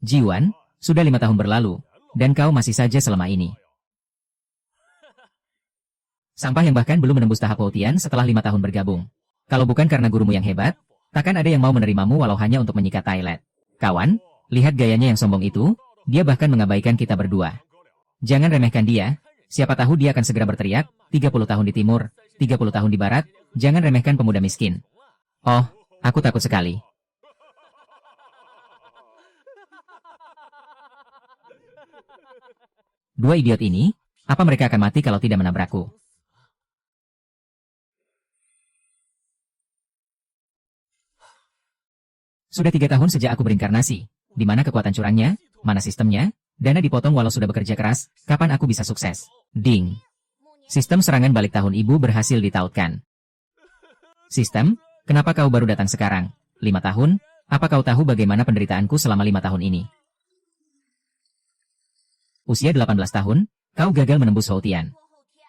Jiwan, sudah 5 tahun berlalu, dan kau masih saja selama ini. Sampah yang bahkan belum menembus tahap Woutian setelah 5 tahun bergabung. Kalau bukan karena gurumu yang hebat, takkan ada yang mau menerimamu walau hanya untuk menyikat toilet. Kawan, lihat gayanya yang sombong itu, dia bahkan mengabaikan kita berdua. Jangan remehkan dia, siapa tahu dia akan segera berteriak, 30 tahun di timur, 30 tahun di barat, jangan remehkan pemuda miskin. Oh, aku takut sekali. Dua idiot ini, apa mereka akan mati kalau tidak menabrakku? Sudah 3 tahun sejak aku berinkarnasi. Di mana kekuatan curangnya? Mana sistemnya? Dana dipotong walau sudah bekerja keras, kapan aku bisa sukses? Ding. Sistem serangan balik tahun ibu berhasil ditautkan. Sistem, kenapa kau baru datang sekarang? 5 tahun? Apa kau tahu bagaimana penderitaanku selama 5 tahun ini? Usia 18 tahun, kau gagal menembus Woutian.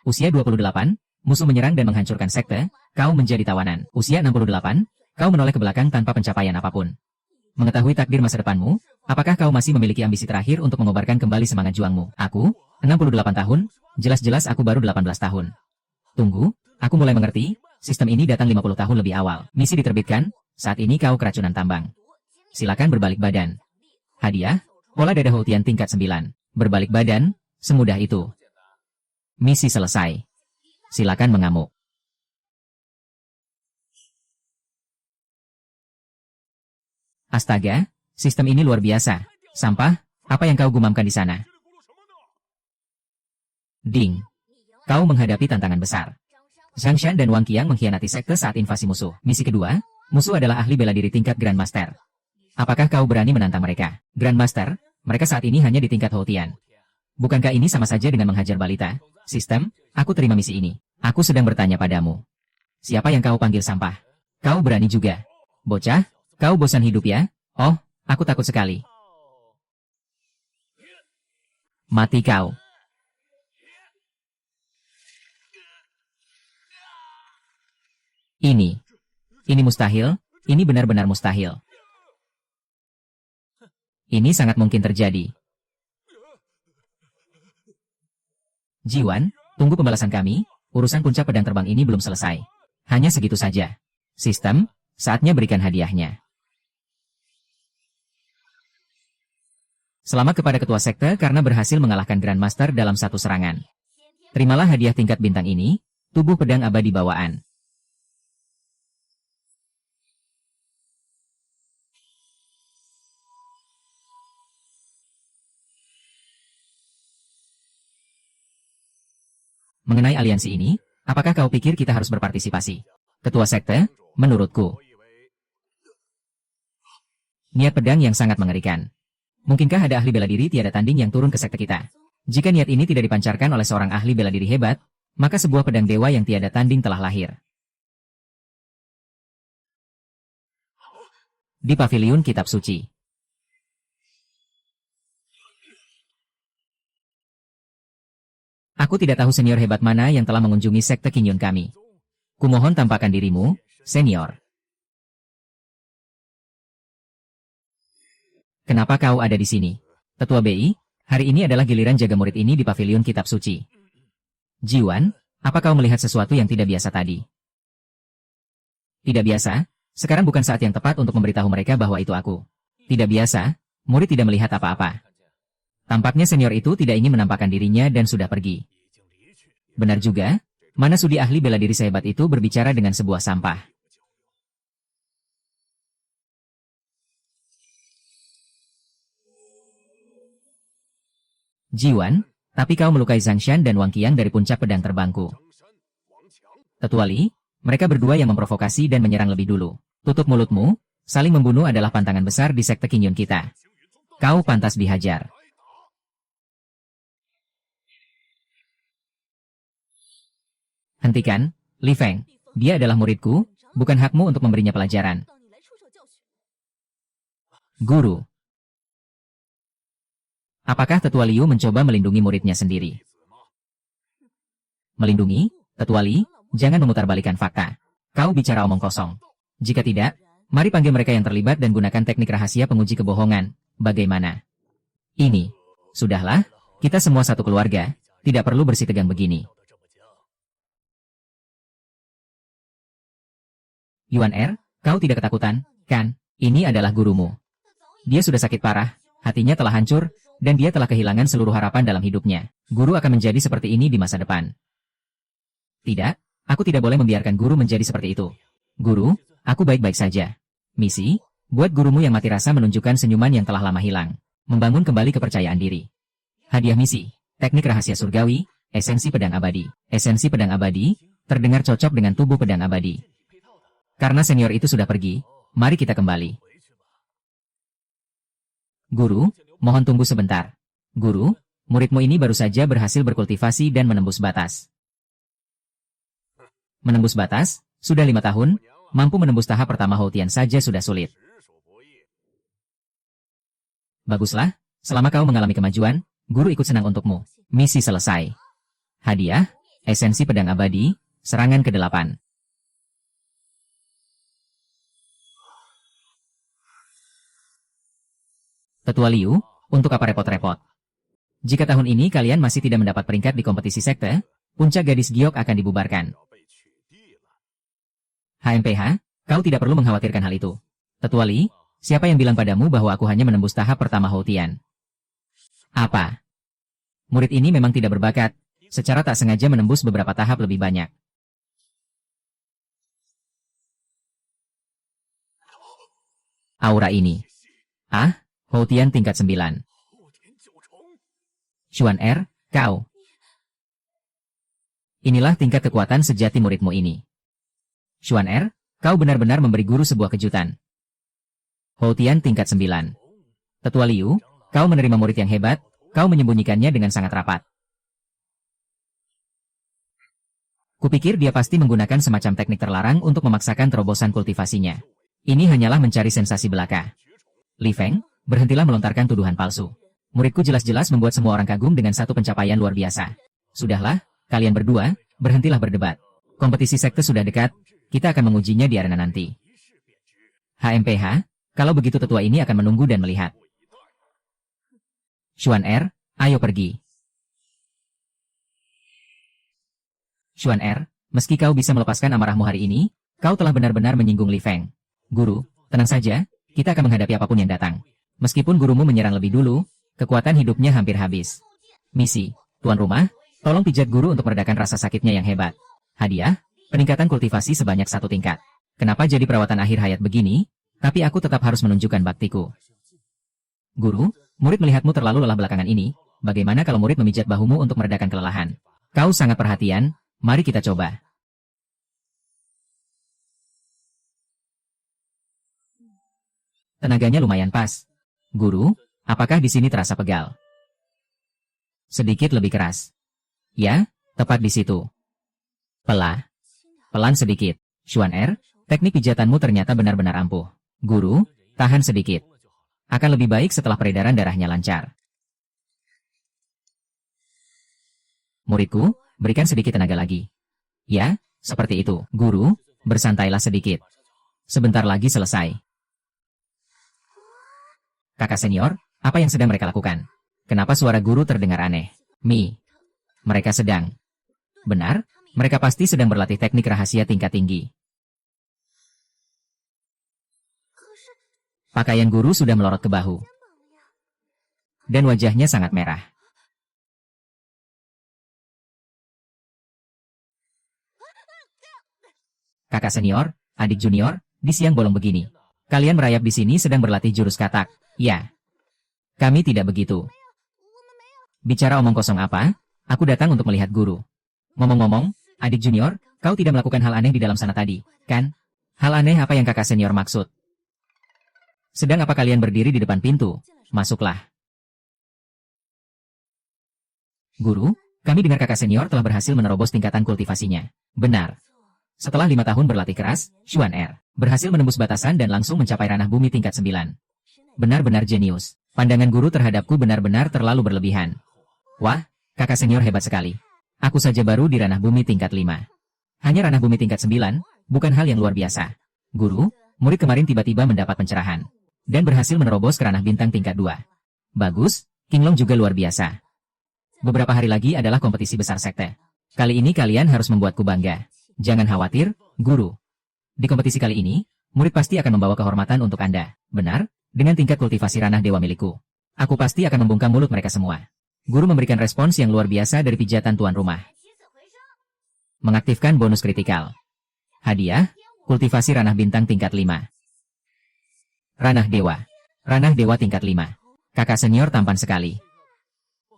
Usia 28, musuh menyerang dan menghancurkan sekte, kau menjadi tawanan. Usia 68, kau menoleh ke belakang tanpa pencapaian apapun. Mengetahui takdir masa depanmu, apakah kau masih memiliki ambisi terakhir untuk mengobarkan kembali semangat juangmu? Aku, 68 tahun, jelas-jelas aku baru 18 tahun. Tunggu, aku mulai mengerti, sistem ini datang 50 tahun lebih awal. Misi diterbitkan, saat ini kau keracunan tambang. Silakan berbalik badan. Hadiah, pola dada Woutian tingkat 9. Berbalik badan, semudah itu. Misi selesai. Silakan mengamuk. Astaga, sistem ini luar biasa. Sampah, apa yang kau gumamkan di sana? Ding. Kau menghadapi tantangan besar. Zhang Shan dan Wang Qiang mengkhianati sekte saat invasi musuh. Misi kedua, musuh adalah ahli bela diri tingkat Grandmaster. Apakah kau berani menantang mereka? Grandmaster, mereka saat ini hanya di tingkat Woutian. Bukankah ini sama saja dengan menghajar balita? Sistem, aku terima misi ini. Aku sedang bertanya padamu. Siapa yang kau panggil sampah? Kau berani juga. Bocah, kau bosan hidup ya? Oh, aku takut sekali. Mati kau. Ini mustahil, ini benar-benar mustahil. Ini sangat mungkin terjadi. Jiwan, tunggu pembalasan kami, urusan puncak pedang terbang ini belum selesai. Hanya segitu saja. Sistem, saatnya berikan hadiahnya. Selamat kepada ketua sekte karena berhasil mengalahkan Grandmaster dalam satu serangan. Terimalah hadiah tingkat bintang ini, tubuh pedang abadi bawaan. Mengenai aliansi ini, apakah kau pikir kita harus berpartisipasi? Ketua sekte, menurutku. Niat pedang yang sangat mengerikan. Mungkinkah ada ahli bela diri tiada tanding yang turun ke sekte kita? Jika niat ini tidak dipancarkan oleh seorang ahli bela diri hebat, maka sebuah pedang dewa yang tiada tanding telah lahir. Di paviliun kitab suci. Aku tidak tahu senior hebat mana yang telah mengunjungi sekte Qingyun kami. Kumohon tampakkan dirimu, senior. Kenapa kau ada di sini? Tetua BI, hari ini adalah giliran jaga murid ini di paviliun kitab suci. Jiwan, apa kau melihat sesuatu yang tidak biasa tadi? Tidak biasa? Sekarang bukan saat yang tepat untuk memberitahu mereka bahwa itu aku. Tidak biasa, murid tidak melihat apa-apa. Tampaknya senior itu tidak ingin menampakkan dirinya dan sudah pergi. Benar juga, mana sudi ahli bela diri sehebat itu berbicara dengan sebuah sampah. Jiwan, tapi kau melukai Zhang Shan dan Wang Qiang dari puncak pedang terbangku. Tetua Li, mereka berdua yang memprovokasi dan menyerang lebih dulu. Tutup mulutmu, saling membunuh adalah pantangan besar di sekte Qingyun kita. Kau pantas dihajar. Hentikan, Li Feng. Dia adalah muridku, bukan hakmu untuk memberinya pelajaran. Guru. Apakah Tetua Liu mencoba melindungi muridnya sendiri? Melindungi? Tetua Li, jangan memutarbalikan fakta. Kau bicara omong kosong. Jika tidak, mari panggil mereka yang terlibat dan gunakan teknik rahasia penguji kebohongan. Bagaimana? Ini. Sudahlah, kita semua satu keluarga, tidak perlu bersitegang begini. Yuan Er, kau tidak ketakutan, kan? Ini adalah gurumu. Dia sudah sakit parah, hatinya telah hancur, dan dia telah kehilangan seluruh harapan dalam hidupnya. Guru akan menjadi seperti ini di masa depan. Tidak, aku tidak boleh membiarkan guru menjadi seperti itu. Guru, aku baik-baik saja. Misi, buat gurumu yang mati rasa menunjukkan senyuman yang telah lama hilang. Membangun kembali kepercayaan diri. Hadiah misi, teknik rahasia surgawi, esensi pedang abadi. Esensi pedang abadi, terdengar cocok dengan tubuh pedang abadi. Karena senior itu sudah pergi, mari kita kembali. Guru, mohon tunggu sebentar. Guru, muridmu ini baru saja berhasil berkultivasi dan menembus batas. Menembus batas, sudah 5 tahun, mampu menembus tahap pertama Houtian saja sudah sulit. Baguslah, selama kau mengalami kemajuan, guru ikut senang untukmu. Misi selesai. Hadiah, esensi pedang abadi, serangan ke-8. Tetua Liu, untuk apa repot-repot? Jika tahun ini kalian masih tidak mendapat peringkat di kompetisi sekte, puncak gadis giok akan dibubarkan. HMPH, kau tidak perlu mengkhawatirkan hal itu. Tetua Li, siapa yang bilang padamu bahwa aku hanya menembus tahap pertama Houtian? Apa? Murid ini memang tidak berbakat, secara tak sengaja menembus beberapa tahap lebih banyak. Aura ini. Ah, Houtian tingkat 9. Xuan Er, kau. Inilah tingkat kekuatan sejati muridmu ini. Xuan Er, kau benar-benar memberi guru sebuah kejutan. Houtian tingkat 9. Tetua Liu, kau menerima murid yang hebat, kau menyembunyikannya dengan sangat rapat. Kupikir dia pasti menggunakan semacam teknik terlarang untuk memaksakan terobosan kultivasinya. Ini hanyalah mencari sensasi belaka. Li Feng, berhentilah melontarkan tuduhan palsu. Muridku jelas-jelas membuat semua orang kagum dengan satu pencapaian luar biasa. Sudahlah, kalian berdua, berhentilah berdebat. Kompetisi sekte sudah dekat, kita akan mengujinya di arena nanti. HMPH, kalau begitu tetua ini akan menunggu dan melihat. Xuan Er, ayo pergi. Xuan Er, meski kau bisa melepaskan amarahmu hari ini, kau telah benar-benar menyinggung Li Feng. Guru, tenang saja, kita akan menghadapi apapun yang datang. Meskipun gurumu menyerang lebih dulu, kekuatan hidupnya hampir habis. Misi, tuan rumah, tolong pijat guru untuk meredakan rasa sakitnya yang hebat. Hadiah, peningkatan kultivasi sebanyak 1 tingkat. Kenapa jadi perawatan akhir hayat begini? Tapi aku tetap harus menunjukkan baktiku. Guru, murid melihatmu terlalu lelah belakangan ini, bagaimana kalau murid memijat bahumu untuk meredakan kelelahan? Kau sangat perhatian, mari kita coba. Tenaganya lumayan pas. Guru, apakah di sini terasa pegal? Sedikit lebih keras. Ya, tepat di situ. Pelan sedikit. Xuan Er, teknik pijatanmu ternyata benar-benar ampuh. Guru, tahan sedikit. Akan lebih baik setelah peredaran darahnya lancar. Muridku, berikan sedikit tenaga lagi. Ya, seperti itu. Guru, bersantailah sedikit. Sebentar lagi selesai. Kakak senior, apa yang sedang mereka lakukan? Kenapa suara guru terdengar aneh? Mereka sedang. Benar, mereka pasti sedang berlatih teknik rahasia tingkat tinggi. Pakaian guru sudah melorot ke bahu. Dan wajahnya sangat merah. Kakak senior, adik junior, di siang bolong begini. Kalian merayap di sini sedang berlatih jurus katak. Ya. Kami tidak begitu. Bicara omong kosong apa? Aku datang untuk melihat guru. Ngomong-ngomong, adik junior, kau tidak melakukan hal aneh di dalam sana tadi, kan? Hal aneh apa yang kakak senior maksud? Sedang apa kalian berdiri di depan pintu? Masuklah. Guru, kami dengar kakak senior telah berhasil menerobos tingkatan kultivasinya. Benar. Setelah 5 tahun berlatih keras, Xuan Er berhasil menembus batasan dan langsung mencapai ranah bumi tingkat 9. Benar-benar jenius. Pandangan guru terhadapku benar-benar terlalu berlebihan. Wah, kakak senior hebat sekali. Aku saja baru di ranah bumi tingkat 5. Hanya ranah bumi tingkat 9, bukan hal yang luar biasa. Guru, murid kemarin tiba-tiba mendapat pencerahan. dan berhasil menerobos ke ranah bintang tingkat 2. Bagus, Qinglong juga luar biasa. Beberapa hari lagi adalah kompetisi besar sekte. Kali ini kalian harus membuatku bangga. Jangan khawatir, guru. Di kompetisi kali ini, murid pasti akan membawa kehormatan untuk Anda. Benar? Dengan tingkat kultivasi ranah dewa milikku, aku pasti akan membungkam mulut mereka semua. Guru memberikan respons yang luar biasa dari pijatan tuan rumah. Mengaktifkan bonus kritikal. Hadiah, kultivasi ranah bintang tingkat 5. Ranah dewa. Ranah dewa tingkat 5. Kakak senior tampan sekali.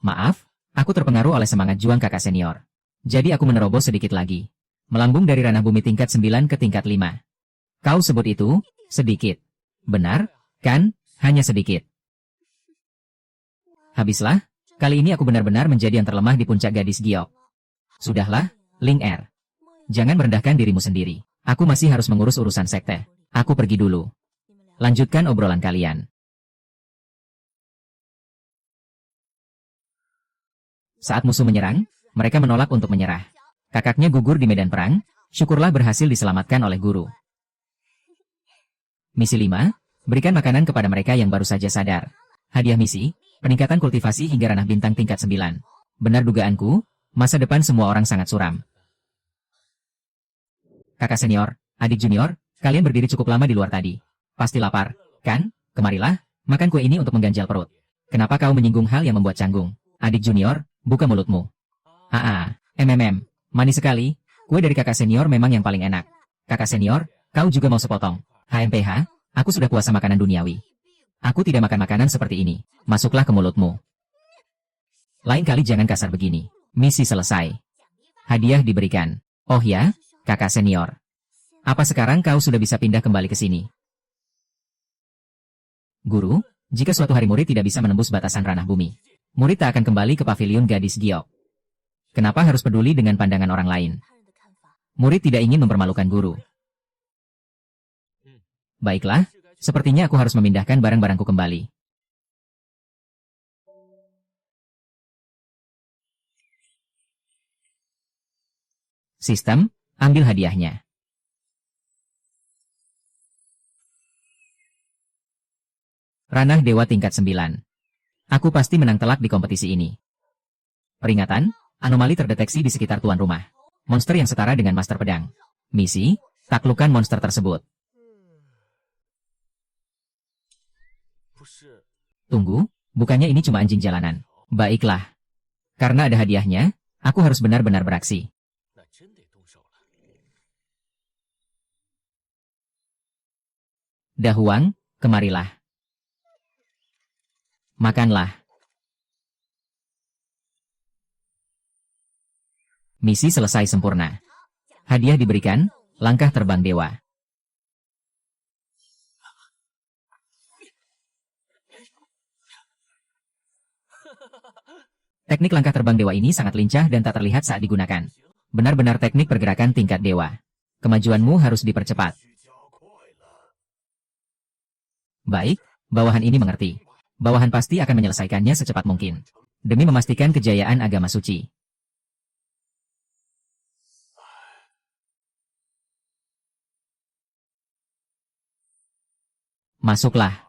Maaf, aku terpengaruh oleh semangat juang kakak senior. Jadi aku menerobos sedikit lagi. Melambung dari ranah bumi tingkat 9 ke tingkat 5. Kau sebut itu, sedikit. Benar, kan? Hanya sedikit. Habislah, kali ini aku benar-benar menjadi yang terlemah di puncak gadis giok. Sudahlah, Ling Er. Jangan merendahkan dirimu sendiri. Aku masih harus mengurus urusan sekte. Aku pergi dulu. Lanjutkan obrolan kalian. Saat musuh menyerang, mereka menolak untuk menyerah. Kakaknya gugur di medan perang, syukurlah berhasil diselamatkan oleh guru. Misi 5, berikan makanan kepada mereka yang baru saja sadar. Hadiah misi, peningkatan kultivasi hingga ranah bintang tingkat 9. Benar dugaanku, masa depan semua orang sangat suram. Kakak senior, adik junior, kalian berdiri cukup lama di luar tadi. Pasti lapar, kan? Kemarilah, makan kue ini untuk mengganjal perut. Kenapa kau menyinggung hal yang membuat canggung? Adik junior, buka mulutmu. Manis sekali, kue dari kakak senior memang yang paling enak. Kakak senior, kau juga mau sepotong? HMPH, aku sudah puasa makanan duniawi. Aku tidak makan makanan seperti ini. Masuklah ke mulutmu. Lain kali jangan kasar begini. Misi selesai. Hadiah diberikan. Oh ya, kakak senior. Apa sekarang kau sudah bisa pindah kembali ke sini? Guru, jika suatu hari murid tidak bisa menembus batasan ranah bumi, murid tak akan kembali ke pavilion gadis giok. Kenapa harus peduli dengan pandangan orang lain? Murid tidak ingin mempermalukan guru. Baiklah, sepertinya aku harus memindahkan barang-barangku kembali. Sistem, ambil hadiahnya. Ranah dewa tingkat 9. Aku pasti menang telak di kompetisi ini. Peringatan, anomali terdeteksi di sekitar tuan rumah. Monster yang setara dengan master pedang. Misi, taklukkan monster tersebut. Tunggu, bukannya ini cuma anjing jalanan. Baiklah. Karena ada hadiahnya, aku harus benar-benar beraksi. Dahuang, kemarilah. Makanlah. Misi selesai sempurna. Hadiah diberikan, langkah terbang dewa. Teknik langkah terbang dewa ini sangat lincah dan tak terlihat saat digunakan. Benar-benar teknik pergerakan tingkat dewa. Kemajuanmu harus dipercepat. Baik, bawahan ini mengerti. Bawahan pasti akan menyelesaikannya secepat mungkin. Demi memastikan kejayaan agama suci. Masuklah.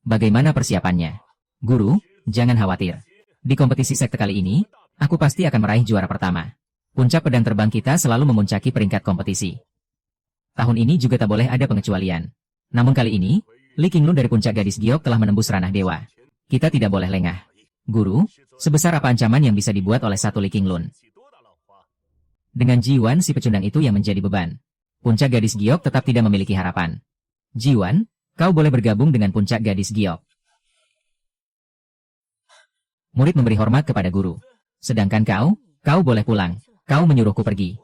Bagaimana persiapannya? Guru, jangan khawatir. Di kompetisi sekte kali ini, aku pasti akan meraih juara pertama. Puncak pedang terbang kita selalu memuncaki peringkat kompetisi. Tahun ini juga tak boleh ada pengecualian. Namun kali ini, Li Qinglun dari puncak gadis giok telah menembus ranah dewa. Kita tidak boleh lengah. Guru, sebesar apa ancaman yang bisa dibuat oleh satu Li Qinglun? Dengan Jiwan si pecundang itu yang menjadi beban, puncak gadis giok tetap tidak memiliki harapan. Jiwan, kau boleh bergabung dengan puncak gadis giok. Murid memberi hormat kepada guru. Sedangkan kau boleh pulang. Kau menyuruhku pergi.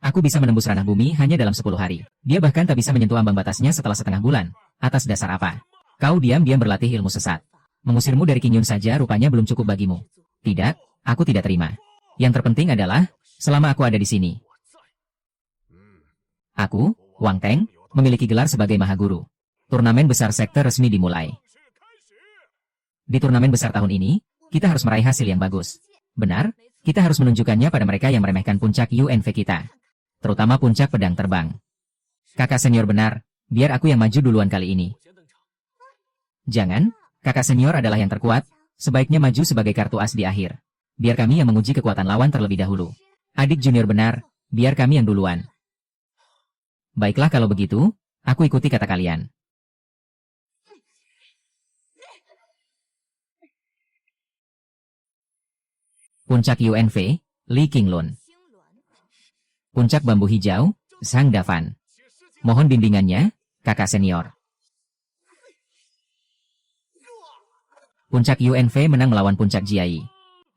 Aku bisa menembus ranah bumi hanya dalam 10 hari. Dia bahkan tak bisa menyentuh ambang batasnya setelah setengah bulan. Atas dasar apa? Kau diam-diam berlatih ilmu sesat. Mengusirmu dari Qingyun saja rupanya belum cukup bagimu. Tidak, aku tidak terima. Yang terpenting adalah, selama aku ada di sini. Aku, Wang Teng, memiliki gelar sebagai Maha Guru. Turnamen besar sekte resmi dimulai. Di turnamen besar tahun ini, kita harus meraih hasil yang bagus. Benar, kita harus menunjukkannya pada mereka yang meremehkan puncak UNV kita. Terutama puncak pedang terbang. Kakak senior benar, biar aku yang maju duluan kali ini. Jangan, kakak senior adalah yang terkuat, sebaiknya maju sebagai kartu as di akhir. Biar kami yang menguji kekuatan lawan terlebih dahulu. Adik junior benar, biar kami yang duluan. Baiklah kalau begitu, aku ikuti kata kalian. Puncak UNV, Li Qinglun. Puncak bambu hijau, Zhang Dafan. Mohon bimbingannya, kakak senior. Puncak UNV menang melawan Puncak Jiai.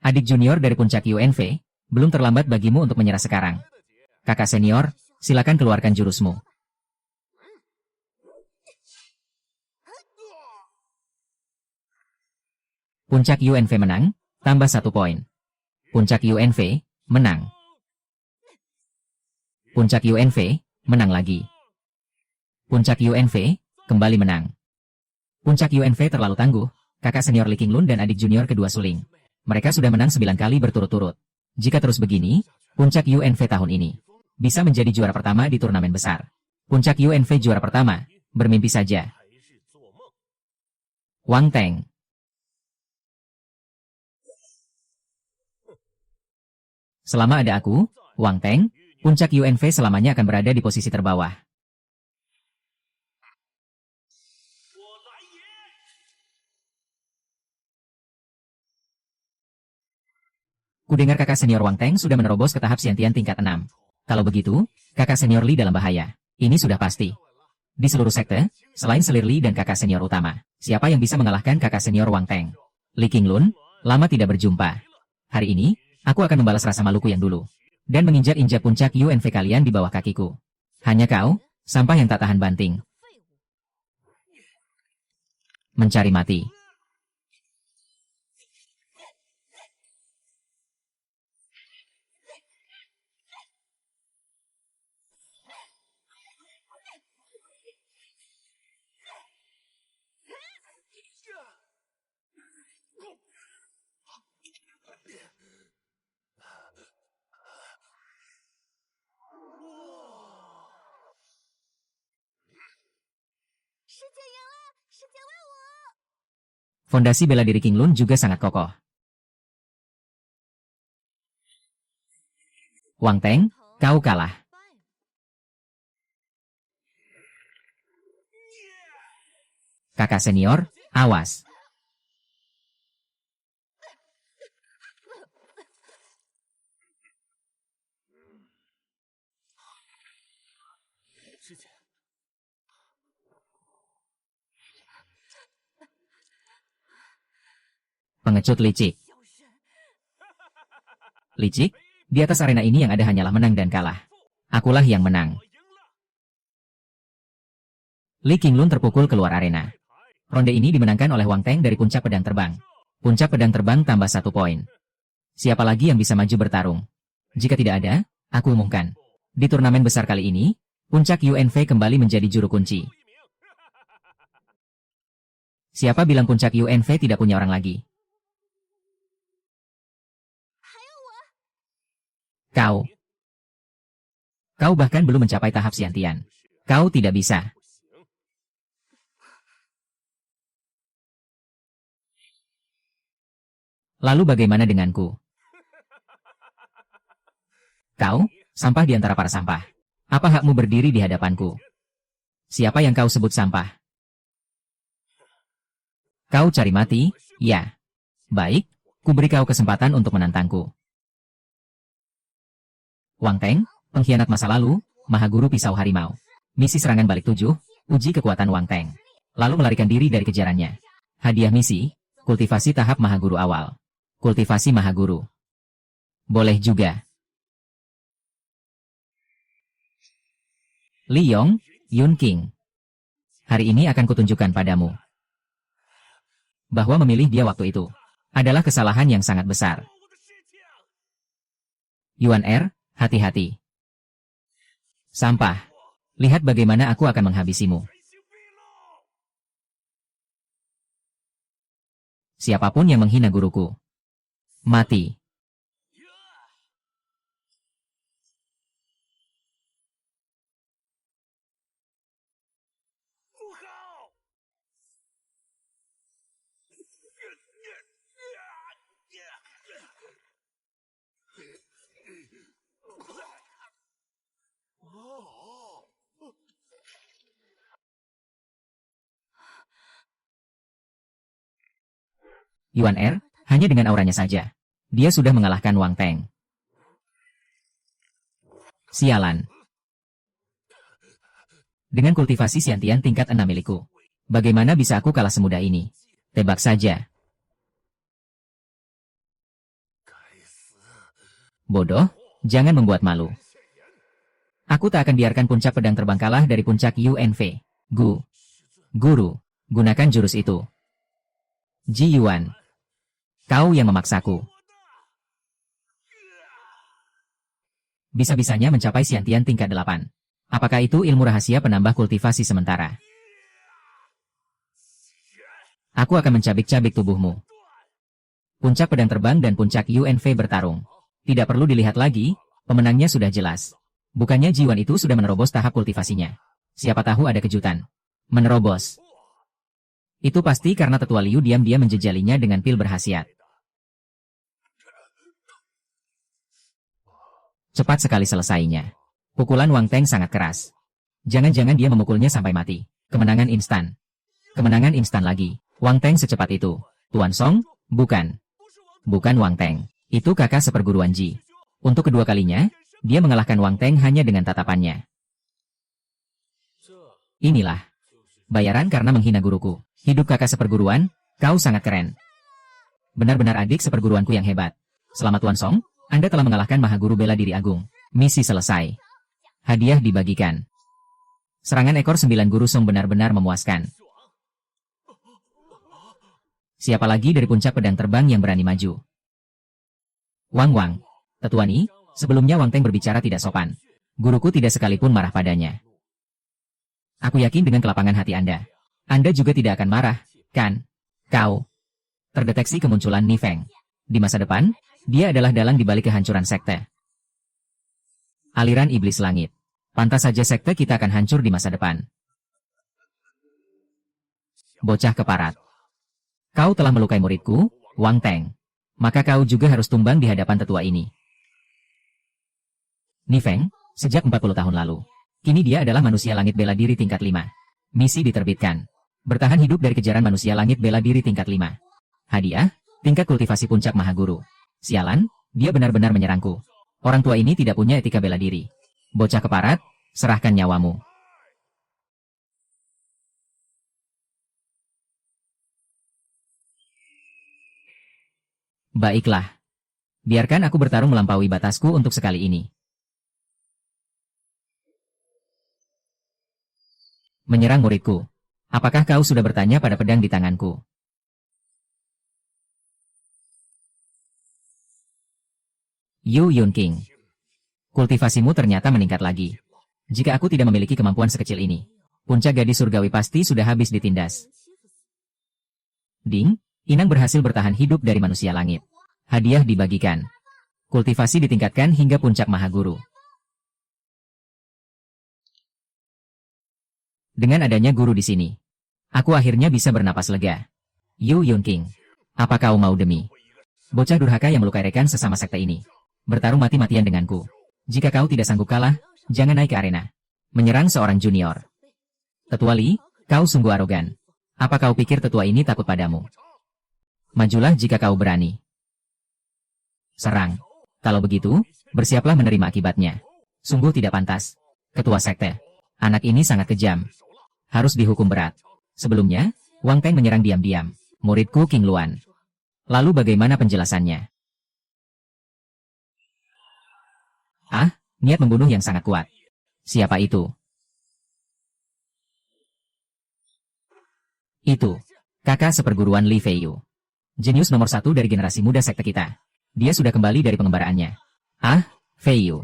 Adik junior dari Puncak UNV, belum terlambat bagimu untuk menyerah sekarang. Kakak senior, silakan keluarkan jurusmu. Puncak UNV menang, tambah 1 poin. Puncak UNV, menang. Puncak UNV, menang lagi. Puncak UNV, kembali menang. Puncak UNV terlalu tangguh, kakak senior Li Qinglun dan adik junior kedua suling. Mereka sudah menang 9 kali berturut-turut. Jika terus begini, Puncak UNV tahun ini bisa menjadi juara pertama di turnamen besar. Puncak UNV juara pertama, bermimpi saja. Wang Teng. Selama ada aku, Wang Teng, Puncak UNV selamanya akan berada di posisi terbawah. Kudengar kakak senior Wang Teng sudah menerobos ke tahap Xiantian tingkat 6. Kalau begitu, kakak senior Li dalam bahaya. Ini sudah pasti. Di seluruh sekte, selain selir Li dan kakak senior utama, siapa yang bisa mengalahkan kakak senior Wang Teng? Li Qinglun, lama tidak berjumpa. Hari ini, aku akan membalas rasa maluku yang dulu. Dan menginjak-injak puncak UNV kalian di bawah kakiku. Hanya kau, sampah yang tak tahan banting. Mencari mati. Fondasi bela diri Qinglun juga sangat kokoh. Wang Teng, kau kalah. Kakak senior, awas. Pengecut licik. Licik, di atas arena ini yang ada hanyalah menang dan kalah. Akulah yang menang. Li Qinglun terpukul keluar arena. Ronde ini dimenangkan oleh Wang Teng dari Puncak Pedang Terbang. Puncak Pedang Terbang tambah 1 poin. Siapa lagi yang bisa maju bertarung? Jika tidak ada, aku umumkan. Di turnamen besar kali ini, Puncak UNV kembali menjadi juru kunci. Siapa bilang Puncak UNV tidak punya orang lagi? Kau. Kau bahkan belum mencapai tahap Xiantian. Kau tidak bisa. Lalu bagaimana denganku? Kau, sampah di antara para sampah. Apa hakmu berdiri di hadapanku? Siapa yang kau sebut sampah? Kau cari mati? Ya. Baik, kuberi kau kesempatan untuk menantangku. Wang Teng, pengkhianat masa lalu, Mahaguru Pisau Harimau. Misi serangan balik 7, uji kekuatan Wang Teng. Lalu melarikan diri dari kejarannya. Hadiah misi, kultivasi tahap Mahaguru awal. Kultivasi Mahaguru. Boleh juga. Li Yong, Yun King. Hari ini akan kutunjukkan padamu bahwa memilih dia waktu itu adalah kesalahan yang sangat besar. Yuan R, hati-hati. Sampah. Lihat bagaimana aku akan menghabisimu. Siapapun yang menghina guruku, mati. Yuan Er, hanya dengan auranya saja. Dia sudah mengalahkan Wang Teng. Sialan. Dengan kultivasi Xiantian tingkat 6 milikku. Bagaimana bisa aku kalah semudah ini? Tebak saja. Bodoh, jangan membuat malu. Aku tak akan biarkan puncak pedang terbang kalah dari puncak UNV. Guru, gunakan jurus itu. Ji Yuan. Kau yang memaksaku. Bisa-bisanya mencapai Xiantian tingkat 8. Apakah itu ilmu rahasia penambah kultivasi sementara? Aku akan mencabik-cabik tubuhmu. Puncak pedang terbang dan puncak UNV bertarung. Tidak perlu dilihat lagi, pemenangnya sudah jelas. Bukannya Jiwan itu sudah menerobos tahap kultivasinya. Siapa tahu ada kejutan. Menerobos. Itu pasti karena Tetua Liu diam-diam menjejalinya dengan pil berhasiat. Cepat sekali selesainya. Pukulan Wang Teng sangat keras. Jangan-jangan dia memukulnya sampai mati. Kemenangan instan. Kemenangan instan lagi. Wang Teng secepat itu. Tuan Song? Bukan. Bukan Wang Teng. Itu kakak seperguruan Ji. Untuk kedua kalinya, dia mengalahkan Wang Teng hanya dengan tatapannya. Inilah bayaran karena menghina guruku. Hidup kakak seperguruan, kau sangat keren. Benar-benar adik seperguruanku yang hebat. Selamat Tuan Song, Anda telah mengalahkan Mahaguru Bela Diri Agung. Misi selesai. Hadiah dibagikan. Serangan ekor 9 guru Song benar-benar memuaskan. Siapa lagi dari puncak pedang terbang yang berani maju? Wang, Tetua Ni, sebelumnya Wang Teng berbicara tidak sopan. Guruku tidak sekalipun marah padanya. Aku yakin dengan kelapangan hati Anda. Anda juga tidak akan marah, kan? Kau. Terdeteksi kemunculan Ni Feng. Di masa depan, dia adalah dalang di balik kehancuran sekte. Aliran iblis langit. Pantas saja sekte kita akan hancur di masa depan. Bocah keparat. Kau telah melukai muridku, Wang Teng. Maka kau juga harus tumbang di hadapan tetua ini. Ni Feng, sejak 40 tahun lalu. Kini dia adalah manusia langit bela diri tingkat 5. Misi diterbitkan. Bertahan hidup dari kejaran manusia langit bela diri tingkat 5. Hadiah, tingkat kultivasi puncak Mahaguru. Sialan, dia benar-benar menyerangku. Orang tua ini tidak punya etika bela diri. Bocah keparat, serahkan nyawamu. Baiklah. Biarkan aku bertarung melampaui batasku untuk sekali ini. Menyerang muridku. Apakah kau sudah bertanya pada pedang di tanganku? Yu Yunqing. Kultivasimu ternyata meningkat lagi. Jika aku tidak memiliki kemampuan sekecil ini, puncak gadis surgawi pasti sudah habis ditindas. Ding, Inang berhasil bertahan hidup dari manusia langit. Hadiah dibagikan. Kultivasi ditingkatkan hingga puncak Mahaguru. Dengan adanya guru di sini, aku akhirnya bisa bernapas lega. Yu Yunqing, apa kau mau demi bocah durhaka yang melukai rekan sesama sekte ini bertarung mati-matian denganku? Jika kau tidak sanggup kalah, jangan naik ke arena. Menyerang seorang junior. Tetua Li, kau sungguh arogan. Apa kau pikir tetua ini takut padamu? Majulah jika kau berani. Serang. Kalau begitu, bersiaplah menerima akibatnya. Sungguh tidak pantas. Ketua sekte. Anak ini sangat kejam. Harus dihukum berat. Sebelumnya, Wang Teng menyerang diam-diam. Muridku King Luan. Lalu bagaimana penjelasannya? Ah, niat membunuh yang sangat kuat. Siapa itu? Itu. Kakak seperguruan Li Feiyu. Jenius nomor 1 dari generasi muda sekte kita. Dia sudah kembali dari pengembaraannya. Ah, Feiyu.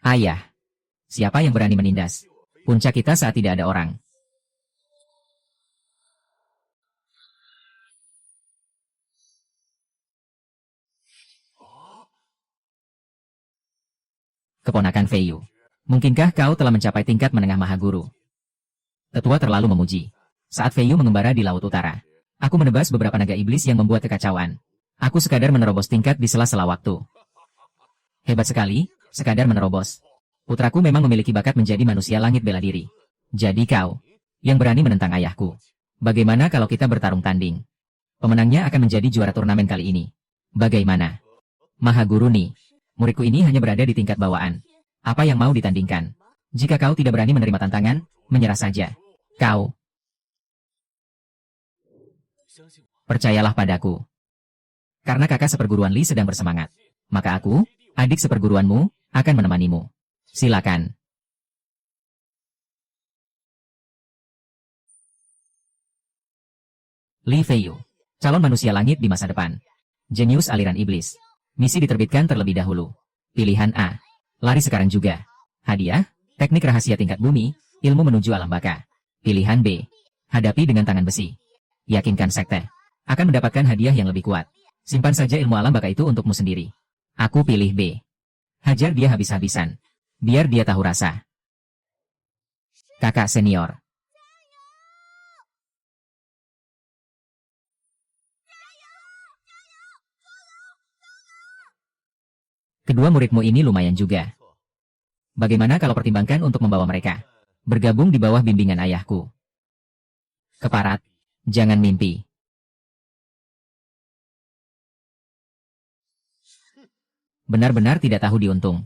Ayah. Siapa yang berani menindas puncak kita saat tidak ada orang? Keponakan Feiyu. Mungkinkah kau telah mencapai tingkat menengah Mahaguru? Tetua terlalu memuji. Saat Feiyu mengembara di Laut Utara, aku menebas beberapa naga iblis yang membuat kekacauan. Aku sekadar menerobos tingkat di sela-sela waktu. Hebat sekali, sekadar menerobos. Putraku memang memiliki bakat menjadi manusia langit bela diri. Jadi kau, yang berani menentang ayahku. Bagaimana kalau kita bertarung tanding? Pemenangnya akan menjadi juara turnamen kali ini. Bagaimana? Mahaguru Ni, muridku ini hanya berada di tingkat bawaan. Apa yang mau ditandingkan? Jika kau tidak berani menerima tantangan, menyerah saja. Kau. Percayalah padaku. Karena kakak seperguruan Li sedang bersemangat, maka aku, adik seperguruanmu, akan menemanimu. Silakan. Li Feiyu, calon manusia langit di masa depan. Jenius aliran iblis. Misi diterbitkan terlebih dahulu. Pilihan A. Lari sekarang juga. Hadiah, teknik rahasia tingkat bumi, ilmu menuju alam baka. Pilihan B. Hadapi dengan tangan besi. Yakinkan sekte. Akan mendapatkan hadiah yang lebih kuat. Simpan saja ilmu alam baka itu untukmu sendiri. Aku pilih B. Hajar dia habis-habisan. Biar dia tahu rasa. Kakak senior. Kedua muridmu ini lumayan juga. Bagaimana kalau pertimbangkan untuk membawa mereka bergabung di bawah bimbingan ayahku? Keparat, jangan mimpi. Benar-benar tidak tahu diuntung.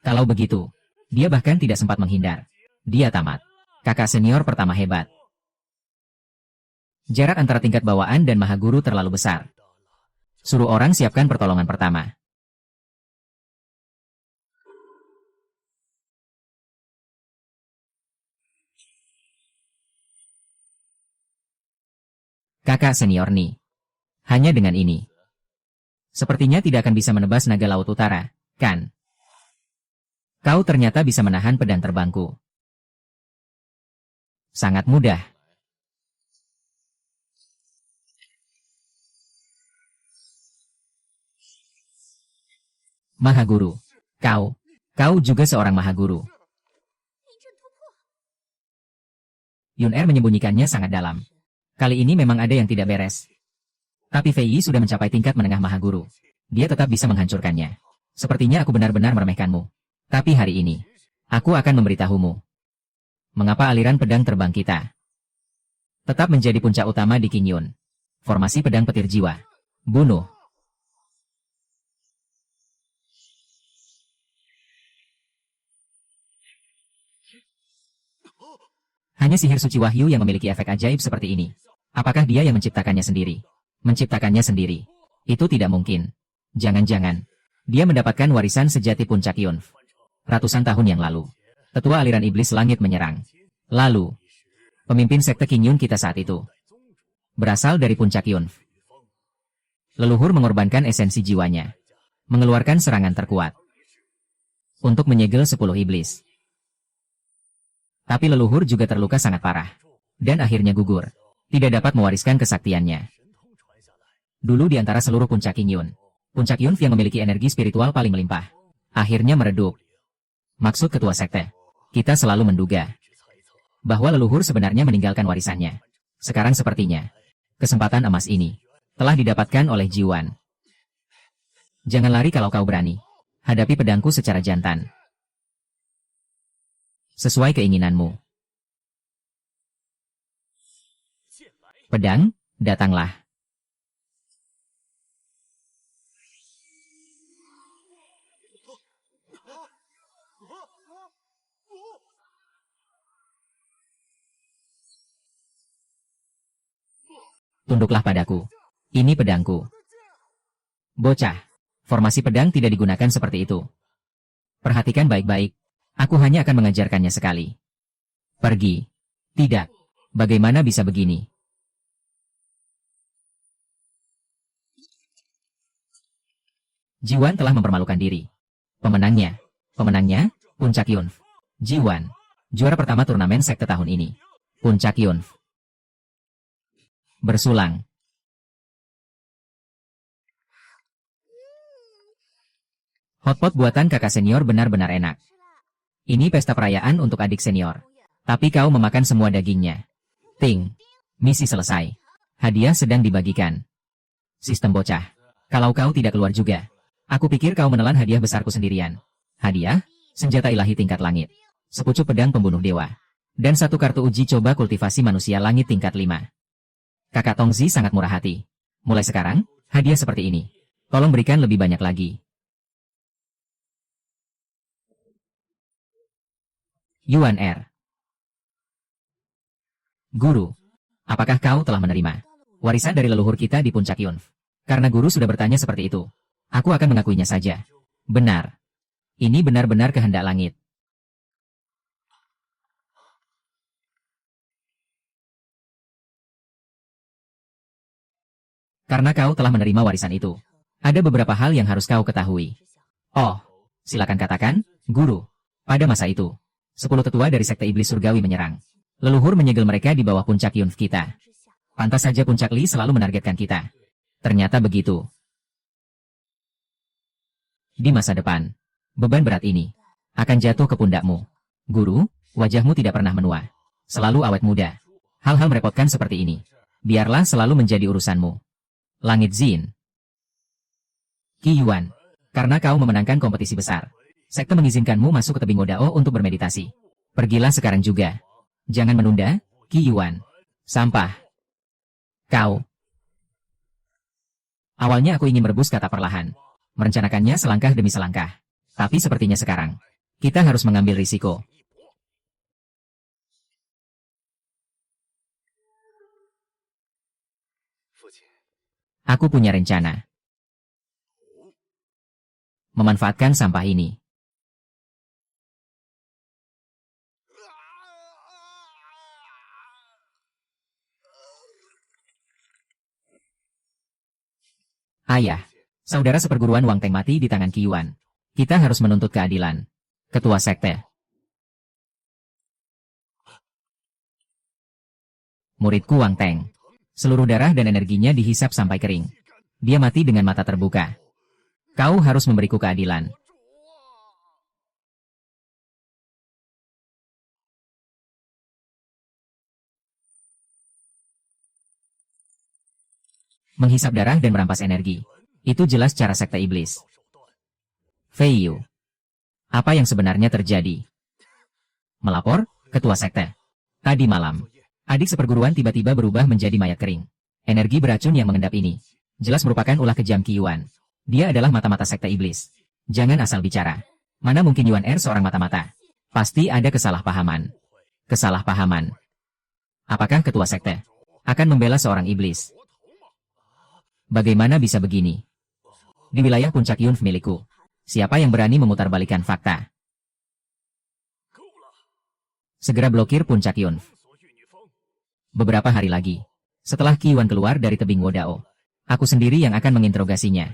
Kalau begitu, dia bahkan tidak sempat menghindar. Dia tamat. Kakak senior pertama hebat. Jarak antara tingkat bawaan dan Mahaguru terlalu besar. Suruh orang siapkan pertolongan pertama. Kakak senior Ni. Hanya dengan ini. Sepertinya tidak akan bisa menebas naga laut utara, kan? Kau ternyata bisa menahan pedang terbangku. Sangat mudah. Mahaguru. Kau juga seorang Mahaguru. Yun Er menyembunyikannya sangat dalam. Kali ini memang ada yang tidak beres. Tapi Fei Yi sudah mencapai tingkat menengah Mahaguru. Dia tetap bisa menghancurkannya. Sepertinya aku benar-benar meremehkanmu. Tapi hari ini, aku akan memberitahumu. Mengapa aliran pedang terbang kita tetap menjadi puncak utama di King Yun. Formasi pedang petir jiwa. Bunuh. Hanya sihir suci wahyu yang memiliki efek ajaib seperti ini. Apakah dia yang menciptakannya sendiri? Menciptakannya sendiri. Itu tidak mungkin. Jangan-jangan dia mendapatkan warisan sejati puncak Yun. Ratusan tahun yang lalu. Tetua aliran iblis langit menyerang. Lalu, pemimpin sekte King Yun kita saat itu berasal dari puncak Yun. Leluhur mengorbankan esensi jiwanya, mengeluarkan serangan terkuat untuk menyegel 10 iblis. Tapi leluhur juga terluka sangat parah dan akhirnya gugur, tidak dapat mewariskan kesaktiannya. Dulu di antara seluruh puncak King Yun, puncak Yun yang memiliki energi spiritual paling melimpah, akhirnya meredup. Maksud ketua sekte, kita selalu menduga bahwa leluhur sebenarnya meninggalkan warisannya. Sekarang sepertinya, kesempatan emas ini telah didapatkan oleh Jiwan. Jangan lari kalau kau berani. Hadapi pedangku secara jantan. Sesuai keinginanmu. Pedang, datanglah. Tunduklah padaku. Ini pedangku. Bocah. Formasi pedang tidak digunakan seperti itu. Perhatikan baik-baik. Aku hanya akan mengajarkannya sekali. Pergi. Tidak. Bagaimana bisa begini? Jiwan telah mempermalukan diri. Pemenangnya, Puncak Yun. Jiwan. Juara pertama turnamen sekte tahun ini. Puncak Yun. Bersulang. Hotpot buatan kakak senior benar-benar enak. Ini pesta perayaan untuk adik senior. Tapi kau memakan semua dagingnya. Ting. Misi selesai. Hadiah sedang dibagikan. Sistem bocah. Kalau kau tidak keluar juga, aku pikir kau menelan hadiah besarku sendirian. Hadiah? Senjata ilahi tingkat langit. Sepucuk pedang pembunuh dewa. Dan satu kartu uji coba kultivasi manusia langit tingkat 5. Kakak Tongzi sangat murah hati. Mulai sekarang, hadiah seperti ini. Tolong berikan lebih banyak lagi. Yuan R. Guru, apakah kau telah menerima warisan dari leluhur kita di puncak Yunf? Karena guru sudah bertanya seperti itu, aku akan mengakuinya saja. Benar. Ini benar-benar kehendak langit. Karena kau telah menerima warisan itu, ada beberapa hal yang harus kau ketahui. Oh, silakan katakan, guru. Pada masa itu, 10 tetua dari Sekte Iblis Surgawi menyerang. Leluhur menyegel mereka di bawah puncak Yunf kita. Pantas saja puncak Li selalu menargetkan kita. Ternyata begitu. Di masa depan, beban berat ini akan jatuh ke pundakmu. Guru, wajahmu tidak pernah menua. Selalu awet muda. Hal-hal merepotkan seperti ini, biarlah selalu menjadi urusanmu. Langit Zin. Qi Yuan, karena kau memenangkan kompetisi besar, Sekte mengizinkanmu masuk ke tebing Godao untuk bermeditasi. Pergilah sekarang juga. Jangan menunda, Qi Yuan. Sampah. Kau. Awalnya aku ingin merebus kata perlahan. Merencanakannya selangkah demi selangkah. Tapi sepertinya sekarang, kita harus mengambil risiko. Aku punya rencana. Memanfaatkan sampah ini. Ayah, saudara seperguruan Wang Teng mati di tangan Qi Yuan. Kita harus menuntut keadilan. Ketua Sekte. Muridku Wang Teng. Seluruh darah dan energinya dihisap sampai kering. Dia mati dengan mata terbuka. Kau harus memberiku keadilan. Menghisap darah dan merampas energi. Itu jelas cara Sekte Iblis. Fei Yu. Apa yang sebenarnya terjadi? Melapor, Ketua Sekte. Tadi malam, adik seperguruan tiba-tiba berubah menjadi mayat kering. Energi beracun yang mengendap ini jelas merupakan ulah kejam Qi Yuan. Dia adalah mata-mata Sekte Iblis. Jangan asal bicara. Mana mungkin Yuan Er seorang mata-mata? Pasti ada kesalahpahaman. Kesalahpahaman. Apakah Ketua Sekte akan membela seorang iblis? Bagaimana bisa begini? Di wilayah puncak Yunf milikku, siapa yang berani memutarbalikkan fakta? Segera blokir puncak Yunf. Beberapa hari lagi, setelah Qi Yuan keluar dari tebing Wodao, aku sendiri yang akan menginterogasinya.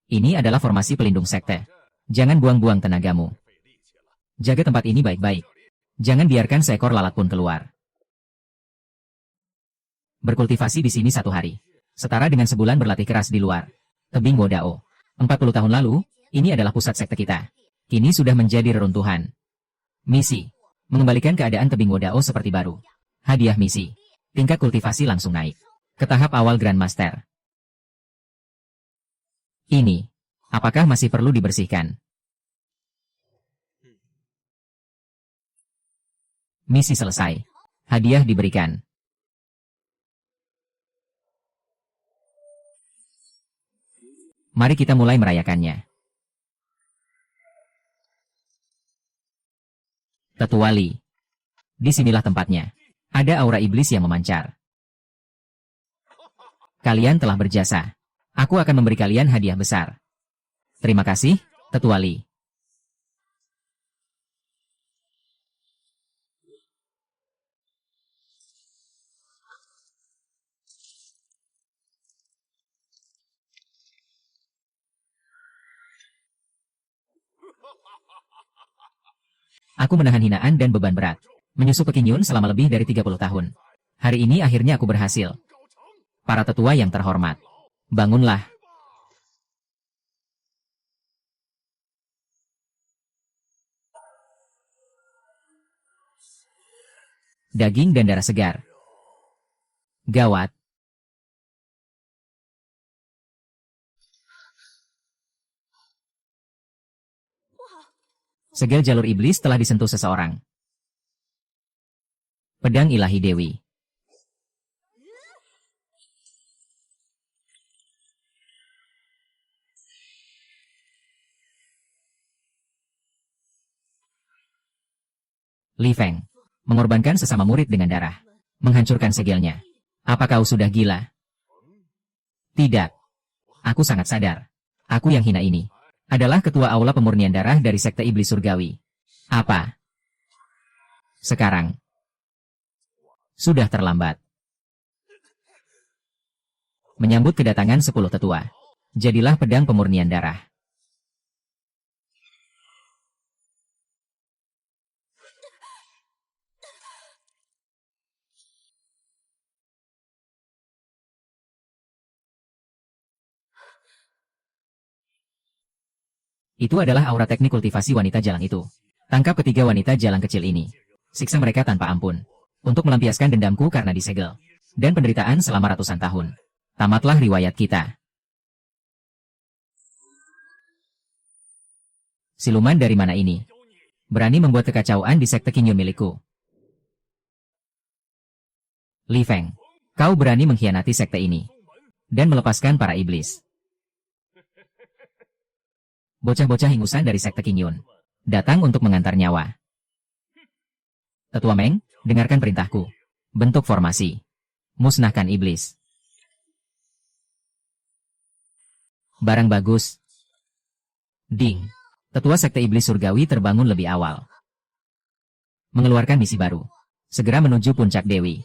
Ini adalah formasi pelindung sekte. Jangan buang-buang tenagamu. Jaga tempat ini baik-baik. Jangan biarkan seekor lalat pun keluar. Berkultivasi di sini 1 hari, setara dengan sebulan berlatih keras di luar. Tebing Wodao. 40 tahun lalu, ini adalah pusat sekte kita. Kini sudah menjadi reruntuhan. Misi. Mengembalikan keadaan tebing Wodao seperti baru. Hadiah misi. Tingkat kultivasi langsung naik ke tahap awal Grandmaster. Ini, apakah masih perlu dibersihkan? Misi selesai. Hadiah diberikan. Mari kita mulai merayakannya. Tetua Li. Disinilah tempatnya. Ada aura iblis yang memancar. Kalian telah berjasa. Aku akan memberi kalian hadiah besar. Terima kasih, Tetua Li. Aku menahan hinaan dan beban berat. Menyusup ke Qing Yun selama lebih dari 30 tahun. Hari ini akhirnya aku berhasil. Para tetua yang terhormat. Bangunlah. Daging dan darah segar. Gawat. Segel jalur iblis telah disentuh seseorang. Pedang ilahi Dewi. Li Feng. Mengorbankan sesama murid dengan darah. Menghancurkan segelnya. Apa kau sudah gila? Tidak. Aku sangat sadar. Aku yang hina ini adalah ketua aula pemurnian darah dari sekte iblis surgawi. Apa? Sekarang. Sudah terlambat. Menyambut kedatangan 10 tetua. Jadilah pedang pemurnian darah. Itu adalah aura teknik kultivasi wanita jalang itu. Tangkap ketiga wanita jalang kecil ini. Siksa mereka tanpa ampun. Untuk melampiaskan dendamku karena disegel. Dan penderitaan selama ratusan tahun. Tamatlah riwayat kita. Siluman dari mana ini? Berani membuat kekacauan di sekte Qing Yun milikku. Li Feng, kau berani mengkhianati sekte ini. Dan melepaskan para iblis. Bocah-bocah ingusan dari sekte Qing Yun datang untuk mengantar nyawa. Tetua Meng, dengarkan perintahku. Bentuk formasi. Musnahkan iblis. Barang bagus. Ding. Tetua sekte iblis surgawi terbangun lebih awal. Mengeluarkan misi baru. Segera menuju puncak Dewi.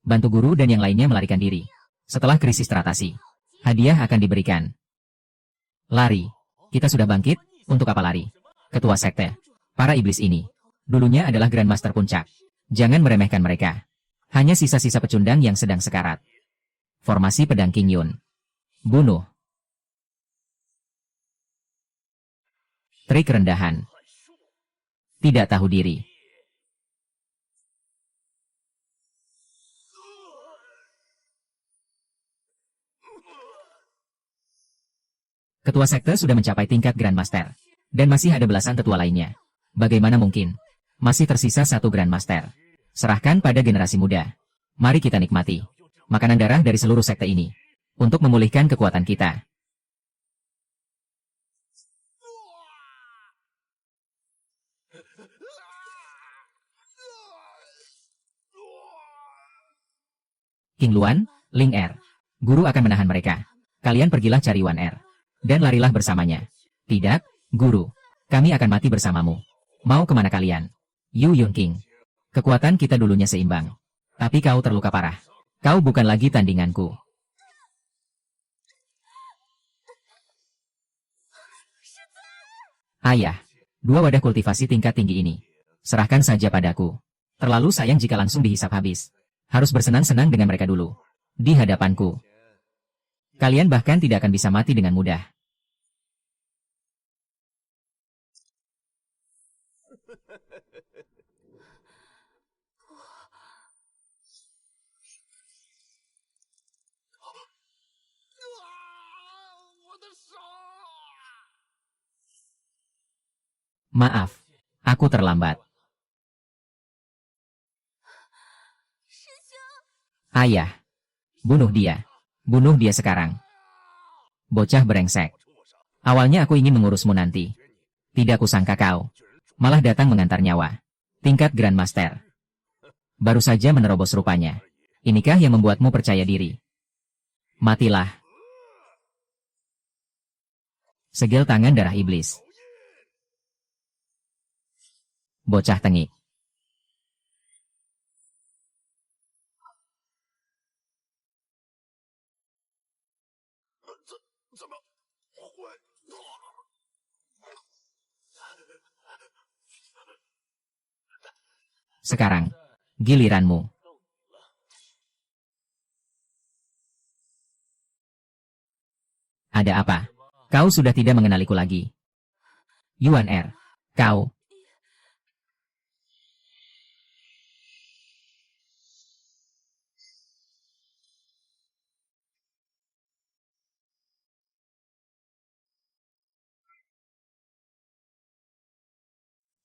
Bantu guru dan yang lainnya melarikan diri. Setelah krisis teratasi, hadiah akan diberikan. Lari. Kita sudah bangkit, untuk apa lari? Ketua sekte. Para iblis ini. Dulunya adalah Grandmaster Puncak. Jangan meremehkan mereka. Hanya sisa-sisa pecundang yang sedang sekarat. Formasi pedang Qing Yun. Bunuh. Trik rendahan. Tidak tahu diri. Ketua sekte sudah mencapai tingkat Grandmaster. Dan masih ada belasan tetua lainnya. Bagaimana mungkin? Masih tersisa satu Grandmaster. Serahkan pada generasi muda. Mari kita nikmati makanan darah dari seluruh sekte ini. Untuk memulihkan kekuatan kita. King Luan, Ling Er. Guru akan menahan mereka. Kalian pergilah cari Wan Er. Dan larilah bersamanya. Tidak, Guru. Kami akan mati bersamamu. Mau kemana kalian? Yu Yun King. Kekuatan kita dulunya seimbang. Tapi kau terluka parah. Kau bukan lagi tandinganku. Ayah. Dua wadah kultivasi tingkat tinggi ini. Serahkan saja padaku. Terlalu sayang jika langsung dihisap habis. Harus bersenang-senang dengan mereka dulu. Di hadapanku. Kalian bahkan tidak akan bisa mati dengan mudah. Maaf. Aku terlambat. Ayah. Bunuh dia. Bunuh dia sekarang. Bocah brengsek. Awalnya aku ingin mengurusmu nanti. Tidak kusangka kau malah datang mengantar nyawa. Tingkat Grandmaster. Baru saja menerobos rupanya. Inikah yang membuatmu percaya diri? Matilah. Segel tangan darah iblis. Bocah tengik. Sekarang, giliranmu. Ada apa? Kau sudah tidak mengenaliku lagi. Yuan Er, kau.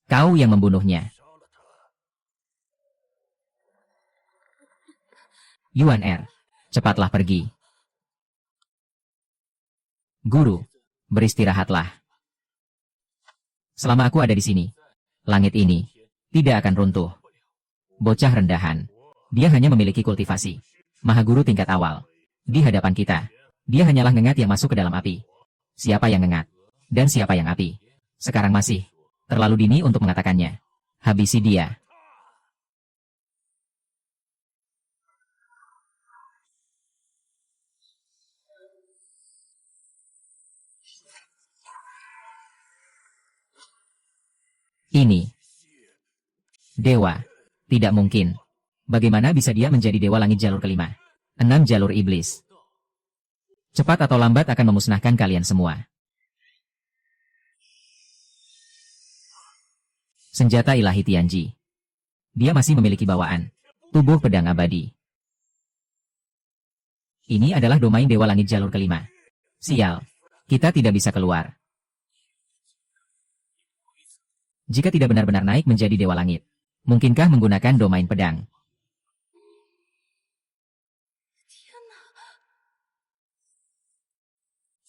Kau yang membunuhnya. Yuan Er, cepatlah pergi. Guru, beristirahatlah. Selama aku ada di sini, langit ini tidak akan runtuh. Bocah rendahan. Dia hanya memiliki kultivasi Mahaguru tingkat awal. Di hadapan kita, dia hanyalah ngengat yang masuk ke dalam api. Siapa yang ngengat? Dan siapa yang api? Sekarang masih terlalu dini untuk mengatakannya. Habisi dia. Ini dewa. Tidak mungkin. Bagaimana bisa dia menjadi dewa langit jalur kelima? 6 jalur iblis. Cepat atau lambat akan memusnahkan kalian semua. Senjata ilahi Tianji. Dia masih memiliki bawaan tubuh pedang abadi. Ini adalah domain dewa langit jalur kelima. Sial. Kita tidak bisa keluar. Jika tidak benar-benar naik menjadi dewa langit, mungkinkah menggunakan domain pedang?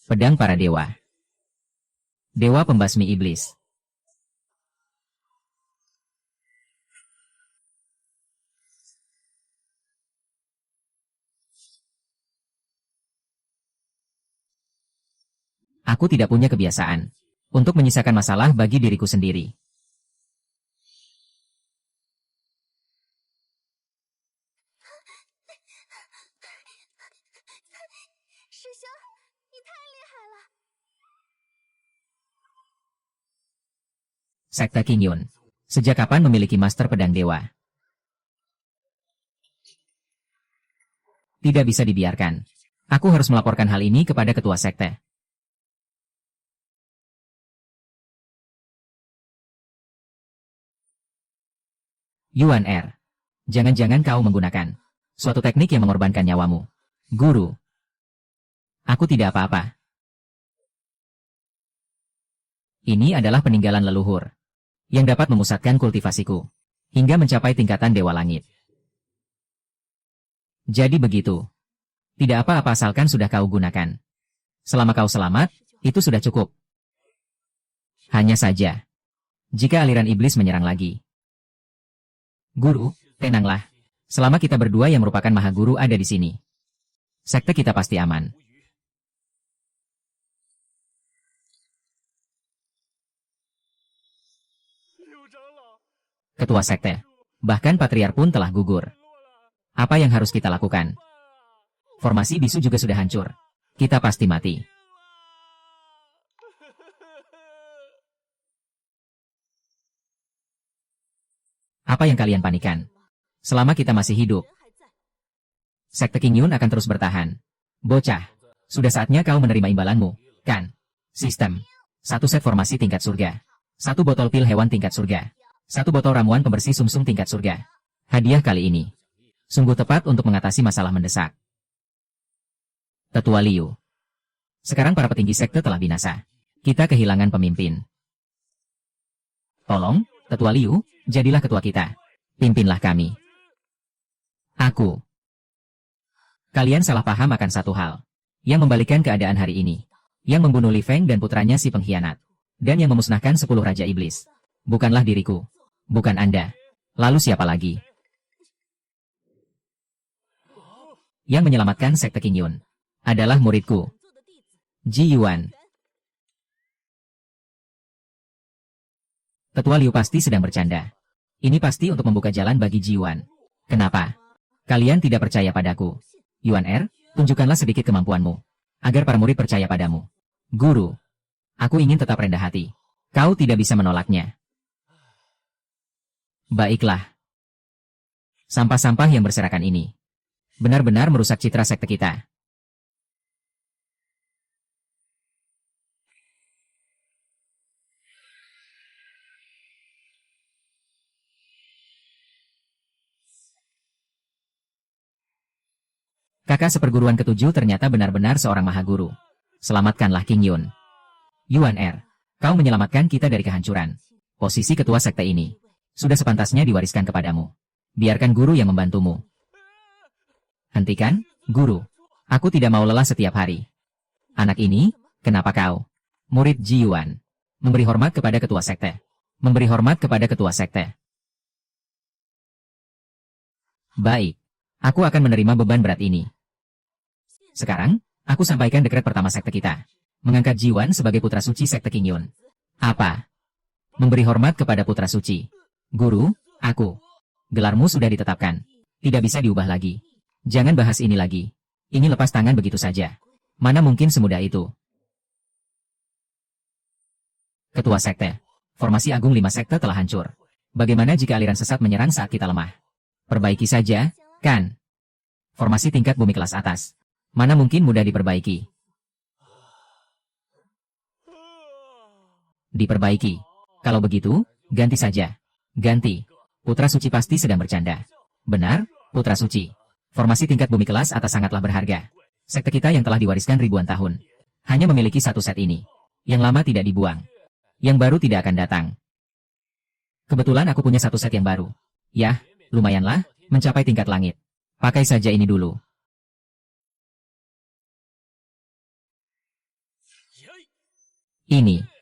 Pedang para dewa. Dewa pembasmi iblis. Aku tidak punya kebiasaan untuk menyisakan masalah bagi diriku sendiri. Sekte Qingyun. Sejak kapan memiliki master pedang dewa? Tidak bisa dibiarkan. Aku harus melaporkan hal ini kepada ketua sekte. Yuan Er. Jangan-jangan kau menggunakan suatu teknik yang mengorbankan nyawamu. Guru. Aku tidak apa-apa. Ini adalah peninggalan leluhur yang dapat memusatkan kultivasiku hingga mencapai tingkatan dewa langit. Jadi begitu. Tidak apa-apa asalkan sudah kau gunakan. Selama kau selamat, itu sudah cukup. Hanya saja, jika aliran iblis menyerang lagi. Guru, tenanglah. Selama kita berdua yang merupakan Mahaguru ada di sini, sekte kita pasti aman. Ketua sekte, bahkan patriark pun telah gugur. Apa yang harus kita lakukan? Formasi bisu juga sudah hancur. Kita pasti mati. Apa yang kalian panikan? Selama kita masih hidup, sekte Qingyun akan terus bertahan. Bocah, sudah saatnya kau menerima imbalanmu, kan? Sistem. 1 set formasi tingkat surga. 1 botol pil hewan tingkat surga. 1 botol ramuan pembersih sumsum tingkat surga. Hadiah kali ini sungguh tepat untuk mengatasi masalah mendesak. Tetua Liu. Sekarang para petinggi sekte telah binasa. Kita kehilangan pemimpin. Tolong, Tetua Liu, jadilah ketua kita. Pimpinlah kami. Aku. Kalian salah paham akan satu hal yang membalikkan keadaan hari ini. Yang membunuh Li Feng dan putranya si pengkhianat. Dan yang memusnahkan 10 raja iblis. Bukanlah diriku. Bukan Anda. Lalu siapa lagi? Yang menyelamatkan sekte Qingyun adalah muridku, Ji Yuan. Tetua Liu pasti sedang bercanda. Ini pasti untuk membuka jalan bagi Ji Yuan. Kenapa? Kalian tidak percaya padaku? Yuan Er, tunjukkanlah sedikit kemampuanmu, agar para murid percaya padamu. Guru, aku ingin tetap rendah hati. Kau tidak bisa menolaknya. Baiklah. Sampah-sampah yang berserakan ini benar-benar merusak citra sekte kita. Kakak seperguruan ketujuh ternyata benar-benar seorang mahaguru. Selamatkanlah King Yun. Yuan Er, kau menyelamatkan kita dari kehancuran. Posisi ketua sekte ini sudah sepantasnya diwariskan kepadamu. Biarkan guru yang membantumu. Hentikan, guru. Aku tidak mau lelah setiap hari. Anak ini, kenapa kau? Murid Ji Yuan. Memberi hormat kepada ketua sekte. Memberi hormat kepada ketua sekte. Baik. Aku akan menerima beban berat ini. Sekarang, aku sampaikan dekret pertama sekte kita. Mengangkat Ji Yuan sebagai putra suci sekte King Yun. Apa? Memberi hormat kepada putra suci. Guru, aku. Gelarmu sudah ditetapkan. Tidak bisa diubah lagi. Jangan bahas ini lagi. Ini lepas tangan begitu saja. Mana mungkin semudah itu. Ketua sekte. Formasi agung 5 sekte telah hancur. Bagaimana jika aliran sesat menyerang saat kita lemah? Perbaiki saja, kan? Formasi tingkat bumi kelas atas. Mana mungkin mudah diperbaiki? Diperbaiki. Kalau begitu, ganti saja. Ganti. Putra suci pasti sedang bercanda. Benar, putra suci. Formasi tingkat bumi kelas atas sangatlah berharga. Sekte kita yang telah diwariskan ribuan tahun. Hanya memiliki satu set ini. Yang lama tidak dibuang. Yang baru tidak akan datang. Kebetulan aku punya satu set yang baru. Yah, lumayanlah, mencapai tingkat langit. Pakai saja ini dulu. Ini.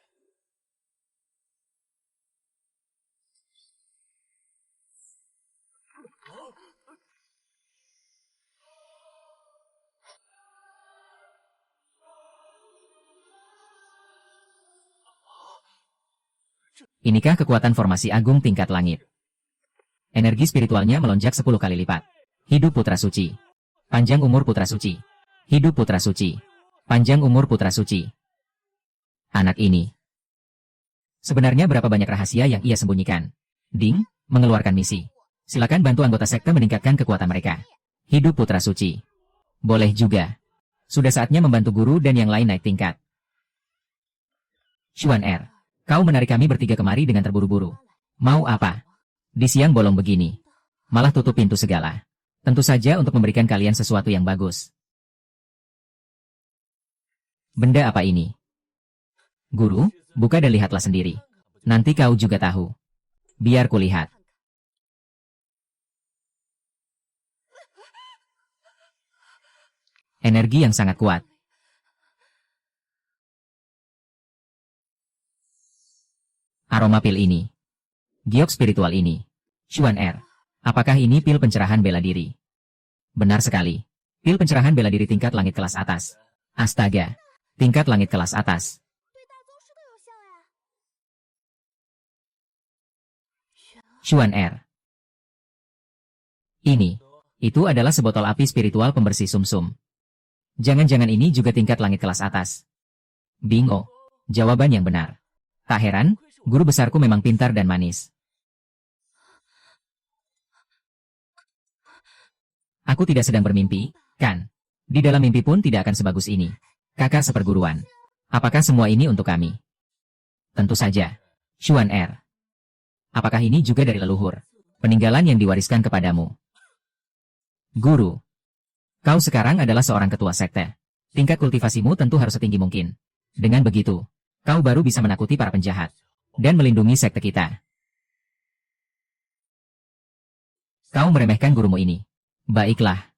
Inikah kekuatan formasi agung tingkat langit? Energi spiritualnya melonjak 10 kali lipat. Hidup putra suci. Panjang umur putra suci. Hidup putra suci. Panjang umur putra suci. Anak ini. Sebenarnya berapa banyak rahasia yang ia sembunyikan? Ding, mengeluarkan misi. Silakan bantu anggota sekte meningkatkan kekuatan mereka. Hidup putra suci. Boleh juga. Sudah saatnya membantu guru dan yang lain naik tingkat. Xuan Er, kau menarik kami bertiga kemari dengan terburu-buru. Mau apa? Di siang bolong begini. Malah tutup pintu segala. Tentu saja untuk memberikan kalian sesuatu yang bagus. Benda apa ini? Guru, buka dan lihatlah sendiri. Nanti kau juga tahu. Biar kulihat. Energi yang sangat kuat. Aroma pil ini. Giok spiritual ini. Xuan Er. Apakah ini pil pencerahan bela diri? Benar sekali. Pil pencerahan bela diri tingkat langit kelas atas. Astaga. Tingkat langit kelas atas. Xuan Er. Ini. Itu adalah sebotol api spiritual pembersih sumsum. Jangan-jangan ini juga tingkat langit kelas atas. Bingo. Jawaban yang benar. Tak heran, guru besarku memang pintar dan manis. Aku tidak sedang bermimpi, kan? Di dalam mimpi pun tidak akan sebagus ini. Kakak seperguruan. Apakah semua ini untuk kami? Tentu saja. Xuan Er. Apakah ini juga dari leluhur? Peninggalan yang diwariskan kepadamu. Guru. Kau sekarang adalah seorang ketua sekte. Tingkat kultivasimu tentu harus setinggi mungkin. Dengan begitu, kau baru bisa menakuti para penjahat. Dan melindungi sekte kita. Kau meremehkan gurumu ini. Baiklah.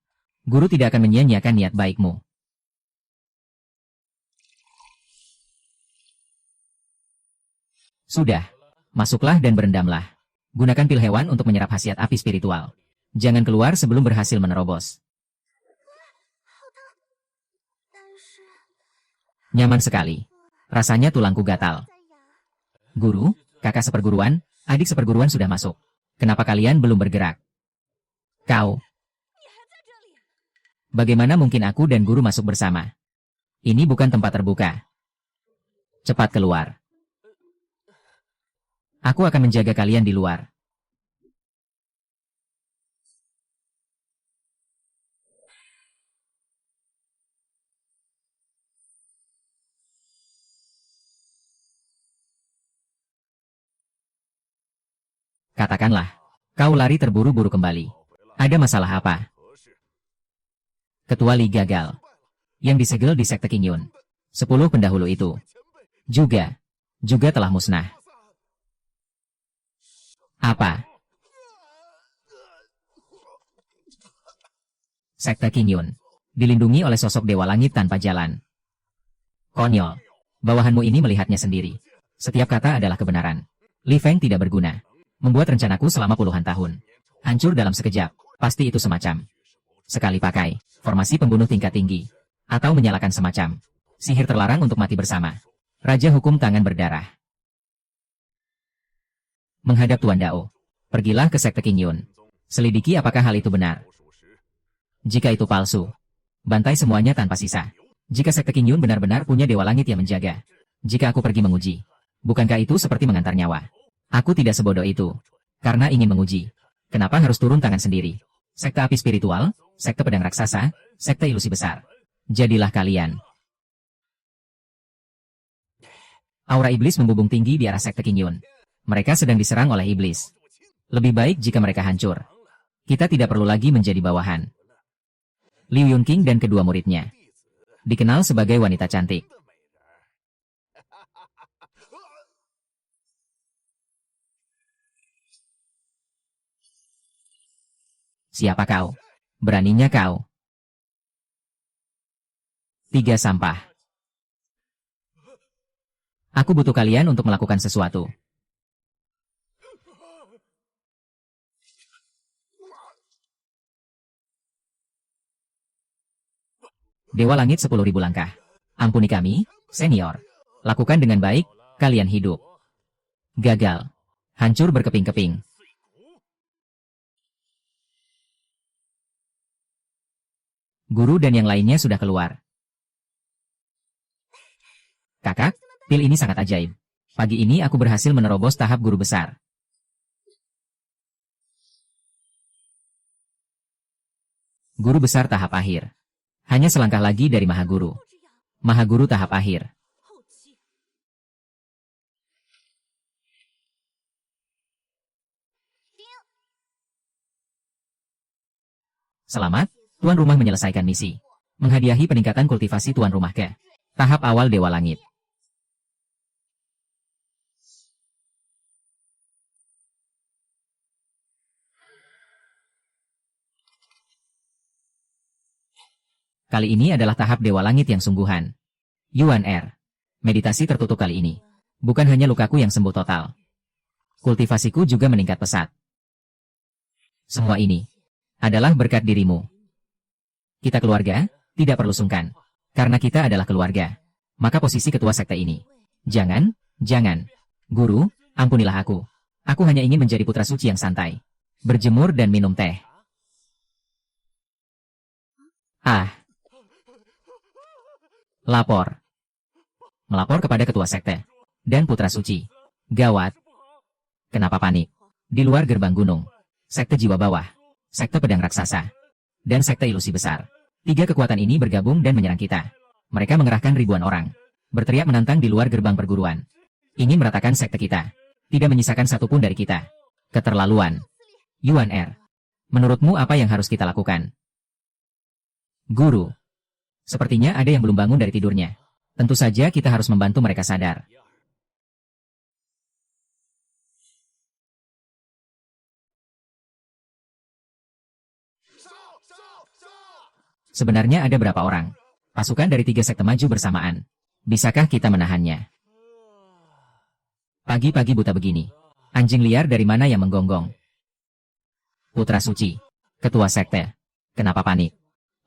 Guru tidak akan menyia-nyiakan niat baikmu. Sudah. Masuklah dan berendamlah. Gunakan pil hewan untuk menyerap khasiat api spiritual. Jangan keluar sebelum berhasil menerobos. Nyaman sekali. Rasanya tulangku gatal. Guru, kakak seperguruan, adik seperguruan sudah masuk. Kenapa kalian belum bergerak? Kau. Bagaimana mungkin aku dan guru masuk bersama? Ini bukan tempat terbuka. Cepat keluar. Aku akan menjaga kalian di luar. Katakanlah, kau lari terburu-buru kembali. Ada masalah apa? Ketua Li gagal. Yang disegel di sekte Qingyun. 10 pendahulu itu. Juga telah musnah. Apa? Sekte Qingyun. Dilindungi oleh sosok Dewa Langit tanpa jalan. Konyol. Bawahanmu ini melihatnya sendiri. Setiap kata adalah kebenaran. Li Feng tidak berguna. Membuat rencanaku selama puluhan tahun. Hancur dalam sekejap. Pasti itu semacam. Sekali pakai. Formasi pembunuh tingkat tinggi. Atau menyalakan semacam. Sihir terlarang untuk mati bersama. Raja hukum tangan berdarah. Menghadap Tuan Dao. Pergilah ke sekte Qingyun. Selidiki apakah hal itu benar. Jika itu palsu, bantai semuanya tanpa sisa. Jika sekte Qingyun benar-benar punya Dewa Langit yang menjaga. Jika aku pergi menguji, bukankah itu seperti mengantar nyawa? Aku tidak sebodoh itu. Karena ingin menguji. Kenapa harus turun tangan sendiri? Sekte api spiritual, sekte pedang raksasa, sekte ilusi besar. Jadilah kalian. Aura iblis membubung tinggi di arah sekte Qingyun. Mereka sedang diserang oleh iblis. Lebih baik jika mereka hancur. Kita tidak perlu lagi menjadi bawahan. Liu Yunqing dan kedua muridnya. Dikenal sebagai wanita cantik. Siapa kau? Beraninya kau? 3 sampah. Aku butuh kalian untuk melakukan sesuatu. Dewa Langit 10.000 langkah. Ampuni kami, senior. Lakukan dengan baik, kalian hidup. Gagal. Hancur berkeping-keping. Guru dan yang lainnya sudah keluar. Kakak, pil ini sangat ajaib. Pagi ini aku berhasil menerobos tahap guru besar. Guru besar tahap akhir. Hanya selangkah lagi dari Mahaguru. Mahaguru tahap akhir. Selamat, tuan rumah menyelesaikan misi. Menghadiahi peningkatan kultivasi tuan rumah ke tahap awal Dewa Langit. Kali ini adalah tahap Dewa Langit yang sungguhan. Yuan R. Meditasi tertutup kali ini. Bukan hanya lukaku yang sembuh total. Kultivasiku juga meningkat pesat. Semua ini adalah berkat dirimu. Kita keluarga, tidak perlu sungkan. Karena kita adalah keluarga. Maka posisi ketua sekte ini. Jangan. Guru, ampunilah aku. Aku hanya ingin menjadi putra suci yang santai. Berjemur dan minum teh. Lapor. Melapor kepada ketua sekte. Dan putra suci. Gawat. Kenapa panik? Di luar gerbang gunung. Sekte jiwa bawah. Sekte pedang raksasa. Dan sekte ilusi besar. 3 kekuatan ini bergabung dan menyerang kita. Mereka mengerahkan ribuan orang. Berteriak menantang di luar gerbang perguruan. Ingin meratakan sekte kita. Tidak menyisakan satupun dari kita. Keterlaluan. Yuan R. Menurutmu apa yang harus kita lakukan? Guru. Sepertinya ada yang belum bangun dari tidurnya. Tentu saja kita harus membantu mereka sadar. Sebenarnya ada berapa orang? Pasukan dari 3 sekte maju bersamaan. Bisakah kita menahannya? Pagi-pagi buta begini. Anjing liar dari mana yang menggonggong? Putra suci. Ketua sekte. Kenapa panik?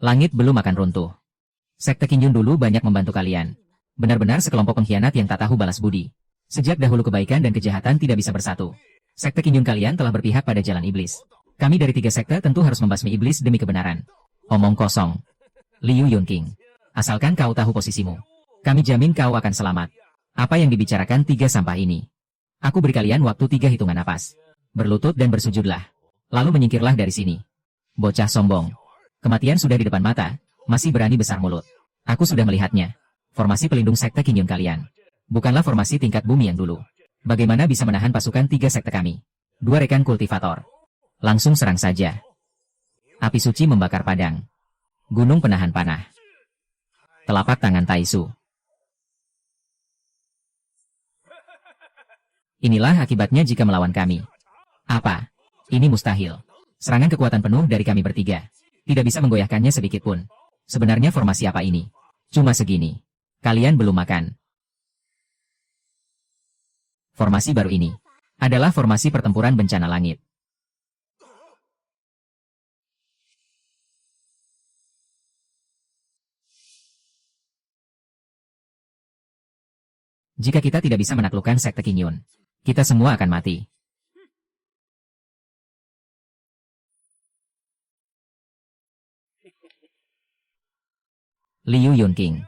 Langit belum akan runtuh. Sekte Qingyun dulu banyak membantu kalian. Benar-benar sekelompok pengkhianat yang tak tahu balas budi. Sejak dahulu kebaikan dan kejahatan tidak bisa bersatu. Sekte Qingyun kalian telah berpihak pada jalan iblis. Kami dari 3 sekte tentu harus membasmi iblis demi kebenaran. Omong kosong. Liu Yunqing. Asalkan kau tahu posisimu. Kami jamin kau akan selamat. Apa yang dibicarakan 3 sampah ini? Aku beri kalian waktu 3 hitungan napas. Berlutut dan bersujudlah. Lalu menyingkirlah dari sini. Bocah sombong. Kematian sudah di depan mata. Masih berani besar mulut. Aku sudah melihatnya. Formasi pelindung sekte Qingyun kalian. Bukanlah formasi tingkat bumi yang dulu. Bagaimana bisa menahan pasukan 3 sekte kami? 2 rekan kultivator. Langsung serang saja. Api suci membakar padang. Gunung penahan panah. Telapak tangan Taisu. Inilah akibatnya jika melawan kami. Apa? Ini mustahil. Serangan kekuatan penuh dari kami bertiga. Tidak bisa menggoyahkannya sedikit pun. Sebenarnya formasi apa ini? Cuma segini. Kalian belum makan. Formasi baru ini adalah formasi pertempuran bencana langit. Jika kita tidak bisa menaklukkan sekte Qingyun, kita semua akan mati. Liu Yunqing.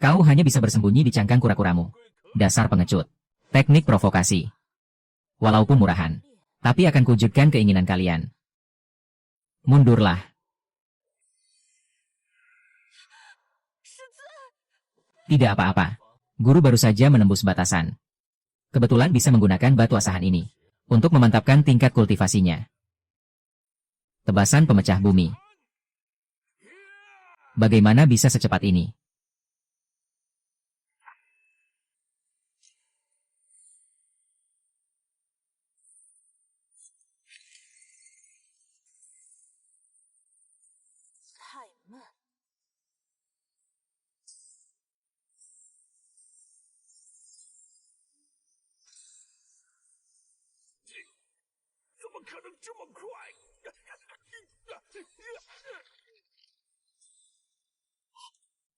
Kau hanya bisa bersembunyi di cangkang kura-kuramu. Dasar pengecut. Teknik provokasi. Walaupun murahan, tapi akan kuwujudkan keinginan kalian. Mundurlah. Tidak apa-apa. Guru baru saja menembus batasan. Kebetulan bisa menggunakan batu asahan ini untuk memantapkan tingkat kultivasinya. Tebasan pemecah bumi. Bagaimana bisa secepat ini?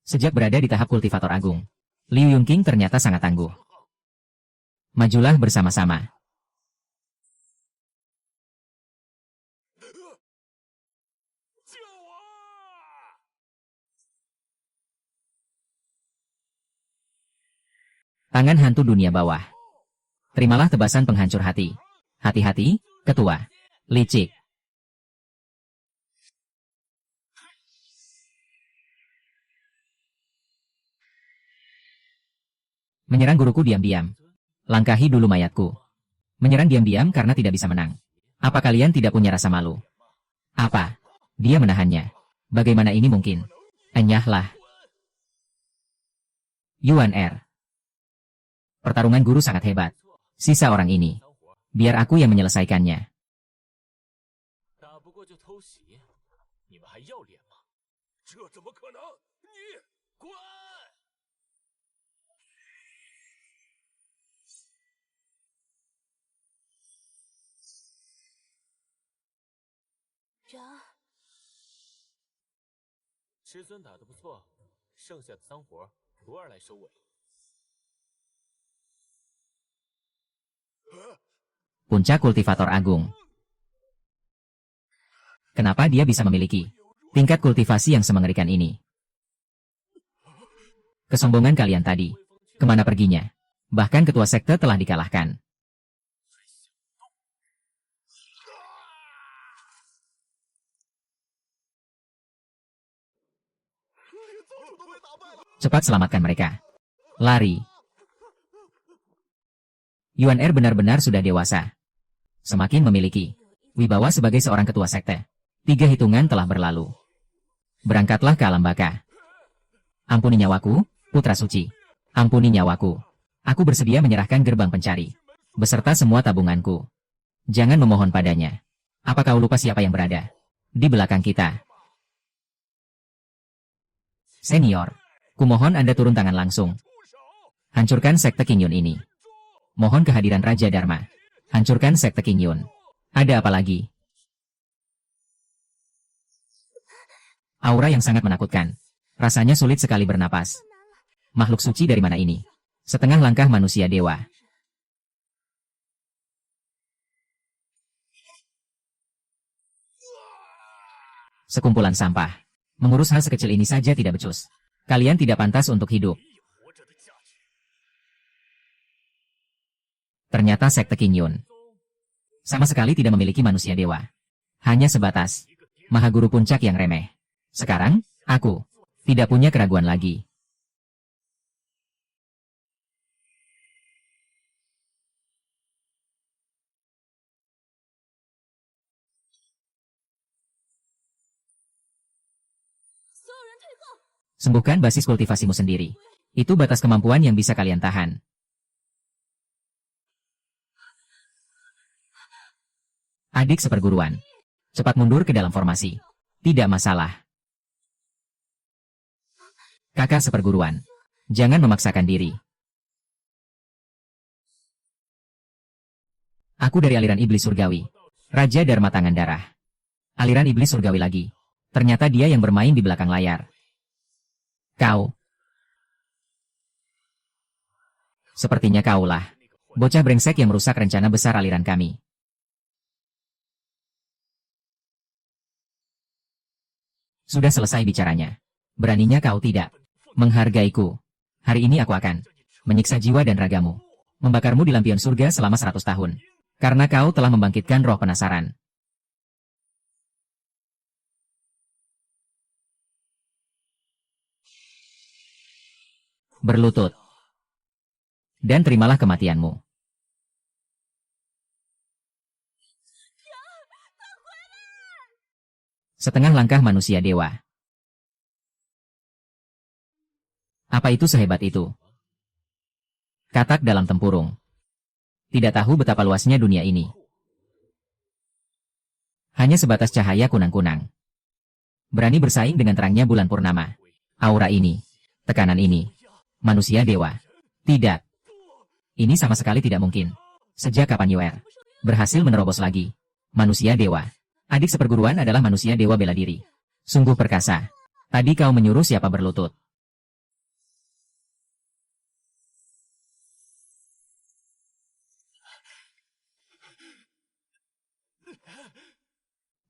Sejak berada di tahap kultivator agung, Liu Yunqing ternyata sangat tangguh. Majulah bersama-sama. Tangan hantu dunia bawah. Terimalah tebasan penghancur hati. Hati-hati, ketua. Licik. Menyerang guruku diam-diam. Langkahi dulu mayatku. Menyerang diam-diam karena tidak bisa menang. Apa kalian tidak punya rasa malu? Apa? Dia menahannya. Bagaimana ini mungkin? Enyahlah. Yuan Er. Pertarungan guru sangat hebat. Sisa orang ini. Biar aku yang menyelesaikannya. Puncak kultivator agung. Kenapa dia bisa memiliki tingkat kultivasi yang semengerikan ini? Kesombongan kalian tadi. Kemana perginya? Bahkan ketua sekte telah dikalahkan. Cepat selamatkan mereka. Lari. Yuan Er benar-benar sudah dewasa. Semakin memiliki wibawa sebagai seorang ketua sekte. 3 hitungan telah berlalu. Berangkatlah ke alam baka. Ampuni nyawaku, putra suci. Ampuni nyawaku. Aku bersedia menyerahkan gerbang pencari. Beserta semua tabunganku. Jangan memohon padanya. Apa kau lupa siapa yang berada di belakang kita? Senior, kumohon Anda turun tangan langsung. Hancurkan sekte Qingyun ini. Mohon kehadiran Raja Dharma. Hancurkan sekte Qingyun. Ada apa lagi? Aura yang sangat menakutkan. Rasanya sulit sekali bernapas. Makhluk suci dari mana ini? Setengah langkah manusia dewa. Sekumpulan sampah. Mengurus hal sekecil ini saja tidak becus. Kalian tidak pantas untuk hidup. Ternyata sekte Qingyun sama sekali tidak memiliki manusia dewa. Hanya sebatas Mahaguru Puncak yang remeh. Sekarang, aku tidak punya keraguan lagi. Sembuhkan basis kultivasimu sendiri. Itu batas kemampuan yang bisa kalian tahan. Adik seperguruan. Cepat mundur ke dalam formasi. Tidak masalah. Kakak seperguruan. Jangan memaksakan diri. Aku dari aliran iblis surgawi. Raja Dharma Tangan Darah. Aliran iblis surgawi lagi. Ternyata dia yang bermain di belakang layar. Kau. Sepertinya kaulah. Bocah brengsek yang merusak rencana besar aliran kami. Sudah selesai bicaranya. Beraninya kau tidak menghargaiku. Hari ini aku akan menyiksa jiwa dan ragamu. Membakarmu di lampion surga selama 100 tahun. Karena kau telah membangkitkan roh penasaran. Berlutut. Dan terimalah kematianmu. Setengah langkah manusia dewa. Apa itu sehebat itu? Katak dalam tempurung. Tidak tahu betapa luasnya dunia ini. Hanya sebatas cahaya kunang-kunang. Berani bersaing dengan terangnya bulan purnama. Aura ini. Tekanan ini. Manusia dewa. Tidak. Ini sama sekali tidak mungkin. Sejak kapan Yuer berhasil menerobos lagi? Manusia dewa. Adik seperguruan adalah manusia dewa bela diri. Sungguh perkasa. Tadi kau menyuruh siapa berlutut?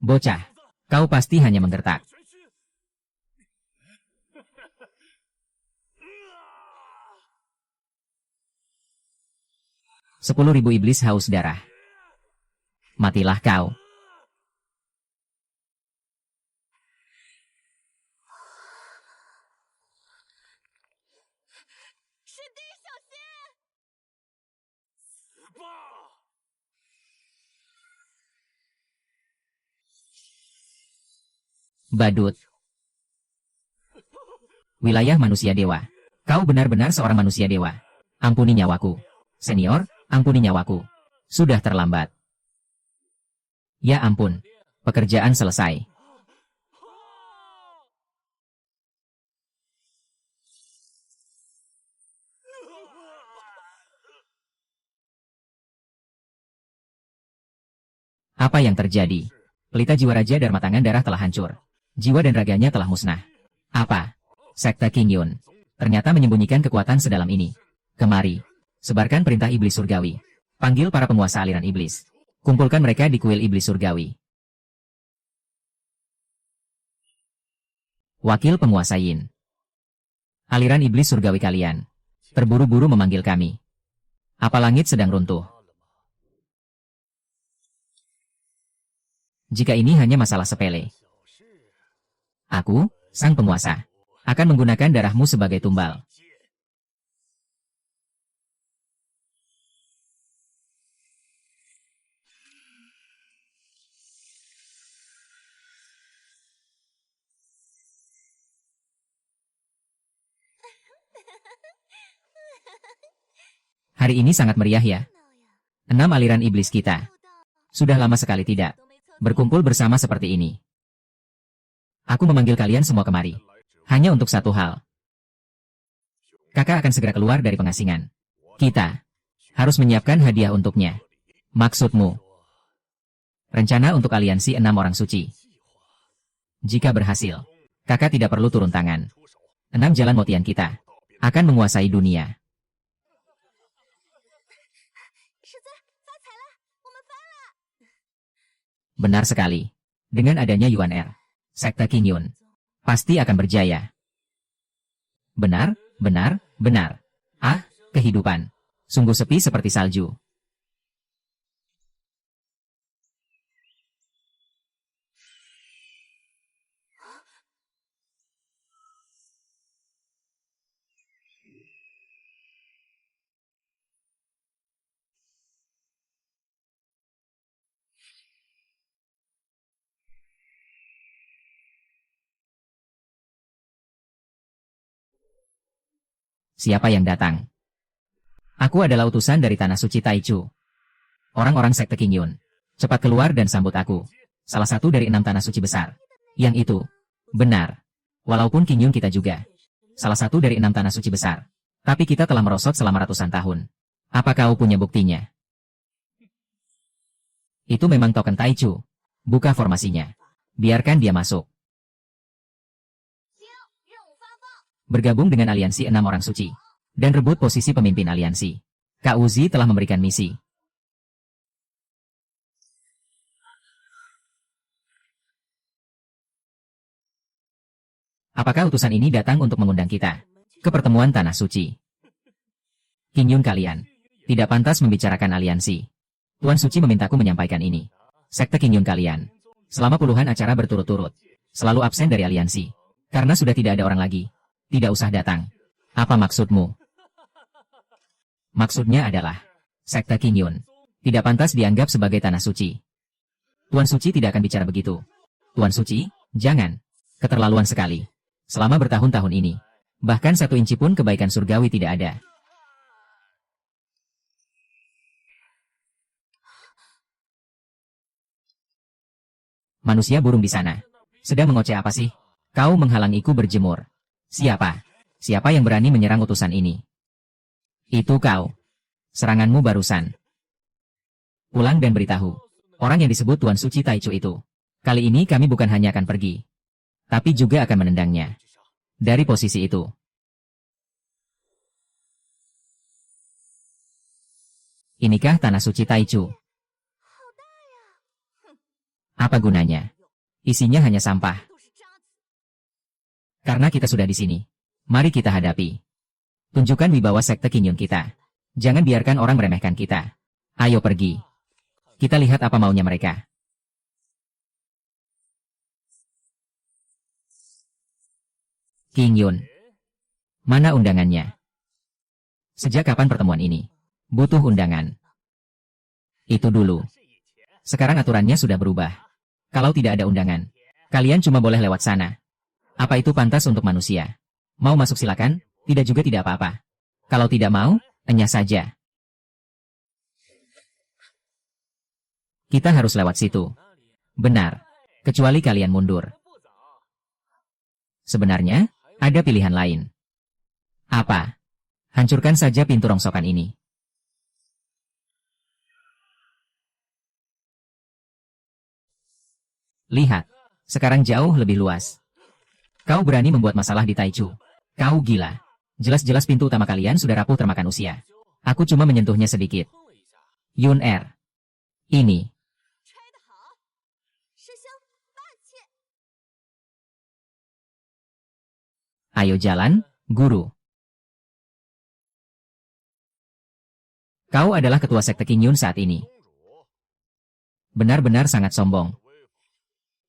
Bocah. Kau pasti hanya menggertak. 10.000 iblis haus darah. Matilah kau. Badut. Wilayah manusia dewa. Kau benar-benar seorang manusia dewa. Ampuni nyawaku. Senior, ampuni nyawaku. Sudah terlambat. Ya ampun. Pekerjaan selesai. Apa yang terjadi? Pelita jiwa Raja Dharma Tangan Darah telah hancur. Jiwa dan raganya telah musnah. Apa? Sekte King Yun. Ternyata menyembunyikan kekuatan sedalam ini. Kemari. Sebarkan perintah iblis surgawi. Panggil para penguasa aliran iblis. Kumpulkan mereka di kuil iblis surgawi. Wakil penguasa Yin. Aliran iblis surgawi kalian. Terburu-buru memanggil kami. Apa langit sedang runtuh? Jika ini hanya masalah sepele. Aku, sang penguasa, akan menggunakan darahmu sebagai tumbal. Hari ini sangat meriah ya. 6 aliran iblis kita. Sudah lama sekali tidak berkumpul bersama seperti ini. Aku memanggil kalian semua kemari. Hanya untuk satu hal. Kakak akan segera keluar dari pengasingan. Kita harus menyiapkan hadiah untuknya. Maksudmu? Rencana untuk aliansi 6 orang suci. Jika berhasil, kakak tidak perlu turun tangan. 6 jalan motian kita akan menguasai dunia. Benar sekali. Dengan adanya Yuan Er, Sekte King Yun pasti akan berjaya. Benar, benar, benar. Ah, kehidupan. Sungguh sepi seperti salju. Siapa yang datang? Aku adalah utusan dari Tanah Suci Taichu. Orang-orang Sekte Qingyun. Cepat keluar dan sambut aku. Salah satu dari 6 Tanah Suci besar. Yang itu. Benar. Walaupun Qingyun kita juga. Salah satu dari 6 Tanah Suci besar. Tapi kita telah merosot selama ratusan tahun. Apa kau punya buktinya? Itu memang token Taichu. Buka formasinya. Biarkan dia masuk. Bergabung dengan aliansi 6 orang suci. Dan rebut posisi pemimpin aliansi. Kak Uzi telah memberikan misi. Apakah utusan ini datang untuk mengundang kita ke pertemuan Tanah Suci? Qingyun kalian tidak pantas membicarakan aliansi. Tuan Suci memintaku menyampaikan ini. Sekte Qingyun kalian selama puluhan acara berturut-turut selalu absen dari aliansi. Karena sudah tidak ada orang lagi. Tidak usah datang. Apa maksudmu? Maksudnya adalah, Sekte Qingyun tidak pantas dianggap sebagai Tanah Suci. Tuan Suci tidak akan bicara begitu. Tuan Suci, jangan. Keterlaluan sekali. Selama bertahun-tahun ini, bahkan 1 inci pun kebaikan surgawi tidak ada. Manusia burung di sana. Sedang mengoceh apa sih? Kau menghalangiku berjemur. Siapa? Siapa yang berani menyerang utusan ini? Itu kau. Seranganmu barusan. Pulang dan beritahu. Orang yang disebut Tuan Suci Taichu itu. Kali ini kami bukan hanya akan pergi. Tapi juga akan menendangnya. Dari posisi itu. Inikah Tanah Suci Taichu? Apa gunanya? Isinya hanya sampah. Karena kita sudah di sini. Mari kita hadapi. Tunjukkan wibawa Sekte Qingyun kita. Jangan biarkan orang meremehkan kita. Ayo pergi. Kita lihat apa maunya mereka. Qingyun. Mana undangannya? Sejak kapan pertemuan ini? Butuh undangan. Itu dulu. Sekarang aturannya sudah berubah. Kalau tidak ada undangan, kalian cuma boleh lewat sana. Apa itu pantas untuk manusia? Mau masuk silakan, tidak juga tidak apa-apa. Kalau tidak mau, enyah saja. Kita harus lewat situ. Benar. Kecuali kalian mundur. Sebenarnya, ada pilihan lain. Apa? Hancurkan saja pintu rongsokan ini. Lihat. Sekarang jauh lebih luas. Kau berani membuat masalah di Taichu. Kau gila. Jelas-jelas pintu utama kalian sudah rapuh termakan usia. Aku cuma menyentuhnya sedikit. Yun Er. Ini. Ayo jalan, guru. Kau adalah ketua Sekte Qingyun saat ini. Benar-benar sangat sombong.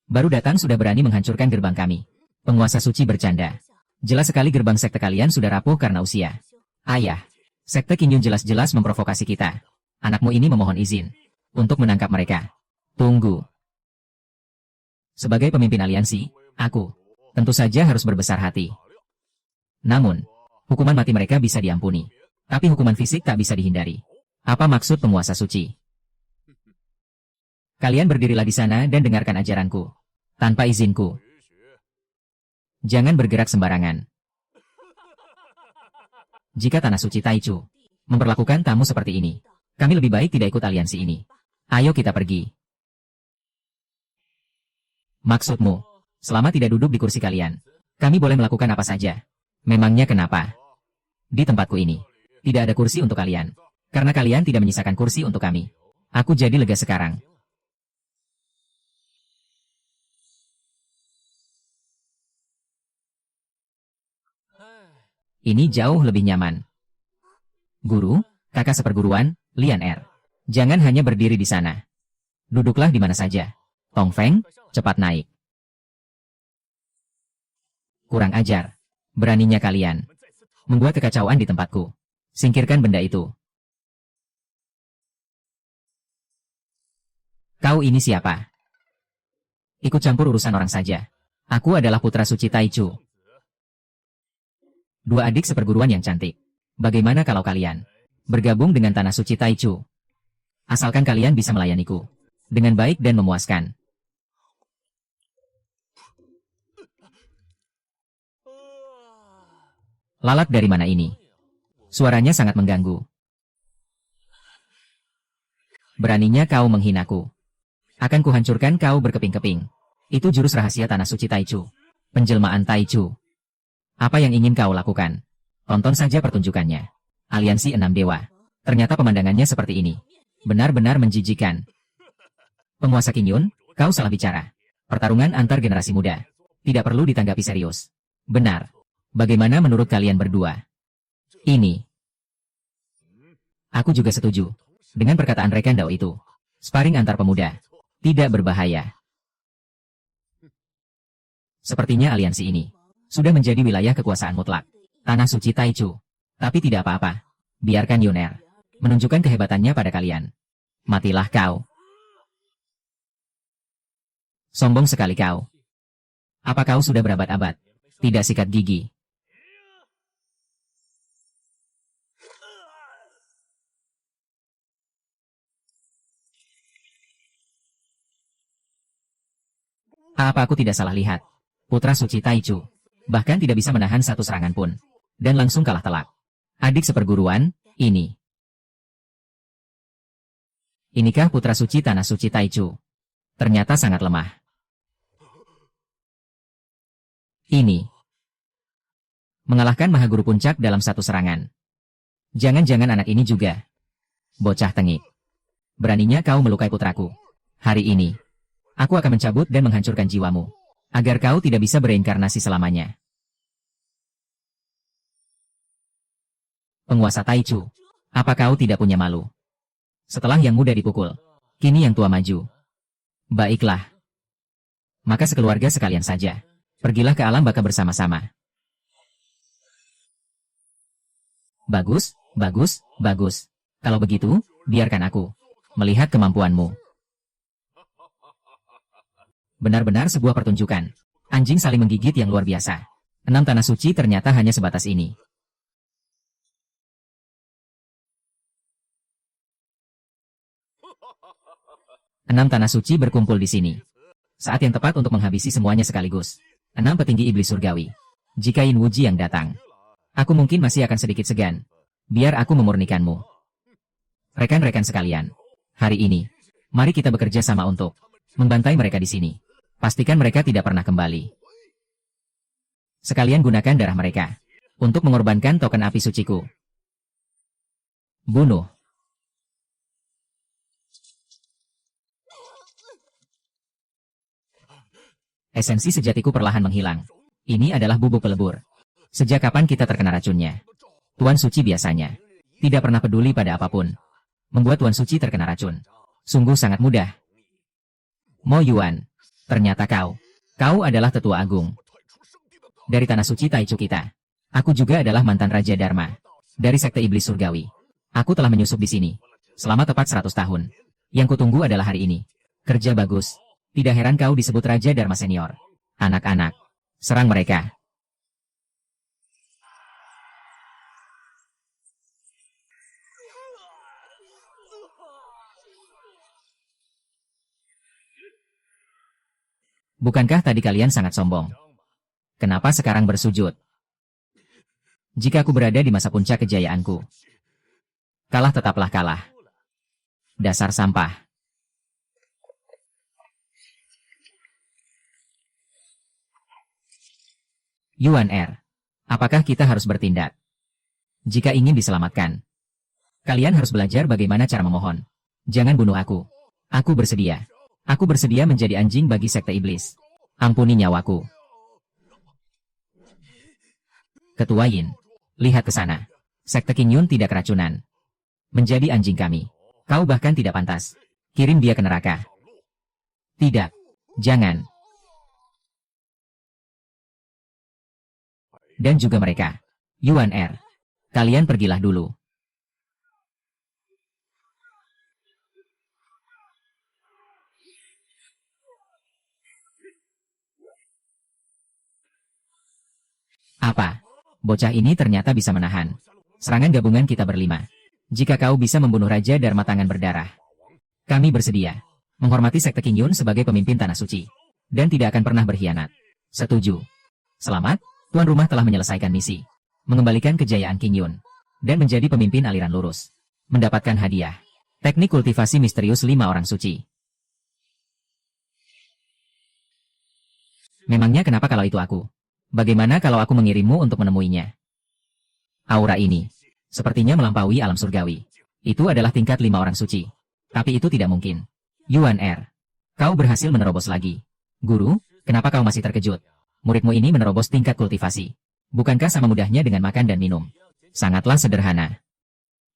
Baru datang sudah berani menghancurkan gerbang kami. Penguasa suci bercanda. Jelas sekali gerbang sekte kalian sudah rapuh karena usia. Ayah, Sekte Qingyun jelas-jelas memprovokasi kita. Anakmu ini memohon izin untuk menangkap mereka. Tunggu. Sebagai pemimpin aliansi, aku tentu saja harus berbesar hati. Namun, hukuman mati mereka bisa diampuni. Tapi hukuman fisik tak bisa dihindari. Apa maksud penguasa suci? Kalian berdirilah di sana dan dengarkan ajaranku. Tanpa izinku. Jangan bergerak sembarangan. Jika Tanah Suci Taichu memperlakukan tamu seperti ini, kami lebih baik tidak ikut aliansi ini. Ayo kita pergi. Maksudmu, selama tidak duduk di kursi kalian, kami boleh melakukan apa saja. Memangnya kenapa? Di tempatku ini, tidak ada kursi untuk kalian. Karena kalian tidak menyisakan kursi untuk kami. Aku jadi lega sekarang. Ini jauh lebih nyaman. Guru, kakak seperguruan, Lian Er. Jangan hanya berdiri di sana. Duduklah di mana saja. Tong Feng, cepat naik. Kurang ajar. Beraninya kalian membuat kekacauan di tempatku. Singkirkan benda itu. Kau ini siapa? Ikut campur urusan orang saja. Aku adalah putra suci Taichu. 2 adik seperguruan yang cantik. Bagaimana kalau kalian bergabung dengan Tanah Suci Taichu? Asalkan kalian bisa melayaniku dengan baik dan memuaskan. Lalat dari mana ini? Suaranya sangat mengganggu. Beraninya kau menghinaku. Akan kuhancurkan kau berkeping-keping. Itu jurus rahasia Tanah Suci Taichu. Penjelmaan Taichu. Apa yang ingin kau lakukan? Tonton saja pertunjukannya. Aliansi 6 Dewa. Ternyata pemandangannya seperti ini. Benar-benar menjijikan. Penguasa Qingyun, kau salah bicara. Pertarungan antar generasi muda. Tidak perlu ditanggapi serius. Benar. Bagaimana menurut kalian berdua? Ini. Aku juga setuju. Dengan perkataan Rekan Dao itu. Sparring antar pemuda. Tidak berbahaya. Sepertinya aliansi ini sudah menjadi wilayah kekuasaan mutlak. Tanah Suci Taichu. Tapi tidak apa-apa. Biarkan Yuner menunjukkan kehebatannya pada kalian. Matilah kau. Sombong sekali kau. Apa kau sudah berabad-abad tidak sikat gigi? Apa aku tidak salah lihat? Putra Suci Taichu bahkan tidak bisa menahan satu serangan pun. Dan langsung kalah telak. Adik seperguruan, ini. Inikah Putra Suci Tanah Suci Taichu? Ternyata sangat lemah. Ini. Mengalahkan Mahaguru Puncak dalam satu serangan. Jangan-jangan anak ini juga. Bocah tengik. Beraninya kau melukai putraku. Hari ini. Aku akan mencabut dan menghancurkan jiwamu. Agar kau tidak bisa bereinkarnasi selamanya. Penguasa Taichu. Apa kau tidak punya malu? Setelah yang muda dipukul, kini yang tua maju. Baiklah. Maka sekeluarga sekalian saja. Pergilah ke alam baka bersama-sama. Bagus, bagus, bagus. Kalau begitu, biarkan aku melihat kemampuanmu. Benar-benar sebuah pertunjukan. Anjing saling menggigit yang luar biasa. 6 tanah suci ternyata hanya sebatas ini. Enam tanah suci berkumpul di sini. Saat yang tepat untuk menghabisi semuanya sekaligus. 6 petinggi iblis surgawi. Jika Yin Wuji yang datang, aku mungkin masih akan sedikit segan. Biar aku memurnikanmu. Rekan-rekan sekalian, hari ini, mari kita bekerja sama untuk membantai mereka di sini. Pastikan mereka tidak pernah kembali. Sekalian gunakan darah mereka untuk mengorbankan token api suciku. Bunuh. Esensi sejatiku perlahan menghilang. Ini adalah bubuk pelebur. Sejak kapan kita terkena racunnya? Tuan Suci biasanya tidak pernah peduli pada apapun. Membuat Tuan Suci terkena racun sungguh sangat mudah. Mo Yuan, ternyata kau adalah tetua agung dari Tanah Suci Taichu kita. Aku juga adalah mantan Raja Dharma dari Sekte Iblis Surgawi. Aku telah menyusup di sini selama tepat 100 tahun. Yang kutunggu adalah hari ini. Kerja bagus. Tidak heran kau disebut Raja Dharma Senior. Anak-anak, serang mereka. Bukankah tadi kalian sangat sombong? Kenapa sekarang bersujud? Jika aku berada di masa puncak kejayaanku, kalah tetaplah kalah. Dasar sampah. Yuan Er, apakah kita harus bertindak? Jika ingin diselamatkan, kalian harus belajar bagaimana cara memohon. Jangan bunuh aku. Aku bersedia. Aku bersedia menjadi anjing bagi Sekte Iblis. Ampuni nyawaku. Ketua Yin, lihat ke sana. Sekte Qingyun tidak keracunan. Menjadi anjing kami. Kau bahkan tidak pantas. Kirim dia ke neraka. Tidak. Jangan. Dan juga mereka. Yuan Er. Kalian pergilah dulu. Apa? Bocah ini ternyata bisa menahan Serangan gabungan kita berlima. Jika kau bisa membunuh Raja Dharma Tangan Berdarah, kami bersedia menghormati Sekte Qing Yun sebagai pemimpin Tanah Suci, dan tidak akan pernah berkhianat. Setuju. Selamat, tuan rumah telah menyelesaikan misi, mengembalikan kejayaan Qing Yun, dan menjadi pemimpin aliran lurus. Mendapatkan hadiah. Teknik kultivasi misterius 5 orang suci. Memangnya kenapa kalau itu aku? Bagaimana kalau aku mengirimmu untuk menemuinya? Aura ini sepertinya melampaui alam surgawi. Itu adalah tingkat 5 orang suci. Tapi itu tidak mungkin. Yuan Er, kau berhasil menerobos lagi. Guru, kenapa kau masih terkejut? Muridmu ini menerobos tingkat kultivasi. Bukankah sama mudahnya dengan makan dan minum? Sangatlah sederhana.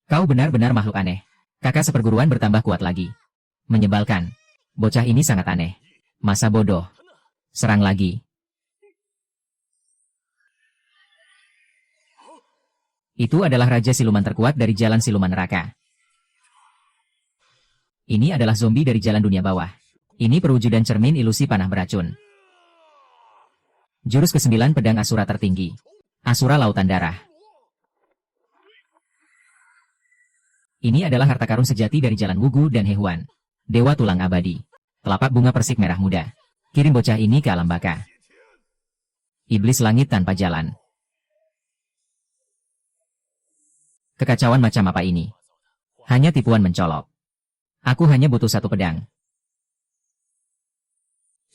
Kau benar-benar makhluk aneh. Kakak seperguruan bertambah kuat lagi. Menyebalkan. Bocah ini sangat aneh. Masa bodoh. Serang lagi. Itu adalah Raja Siluman terkuat dari Jalan Siluman Neraka. Ini adalah zombie dari Jalan Dunia Bawah. Ini perwujudan cermin ilusi panah beracun. Jurus ke-9 Pedang Asura tertinggi. Asura Lautan Darah. Ini adalah harta karun sejati dari Jalan Wugu dan Hehuan. Dewa Tulang Abadi. Telapak bunga persik merah muda. Kirim bocah ini ke alam baka. Iblis langit tanpa jalan. Kekacauan macam apa ini? Hanya tipuan mencolok. Aku hanya butuh satu pedang.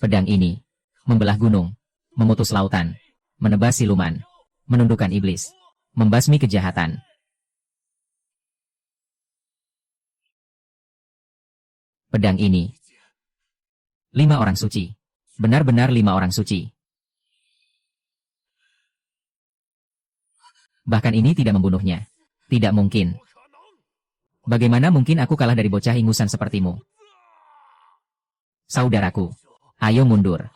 Pedang ini membelah gunung, memutus lautan, menebas siluman, menundukkan iblis, membasmi kejahatan. Pedang ini 5 orang suci. Benar-benar 5 orang suci. Bahkan ini tidak membunuhnya. Tidak mungkin. Bagaimana mungkin aku kalah dari bocah ingusan sepertimu? Saudaraku, ayo mundur.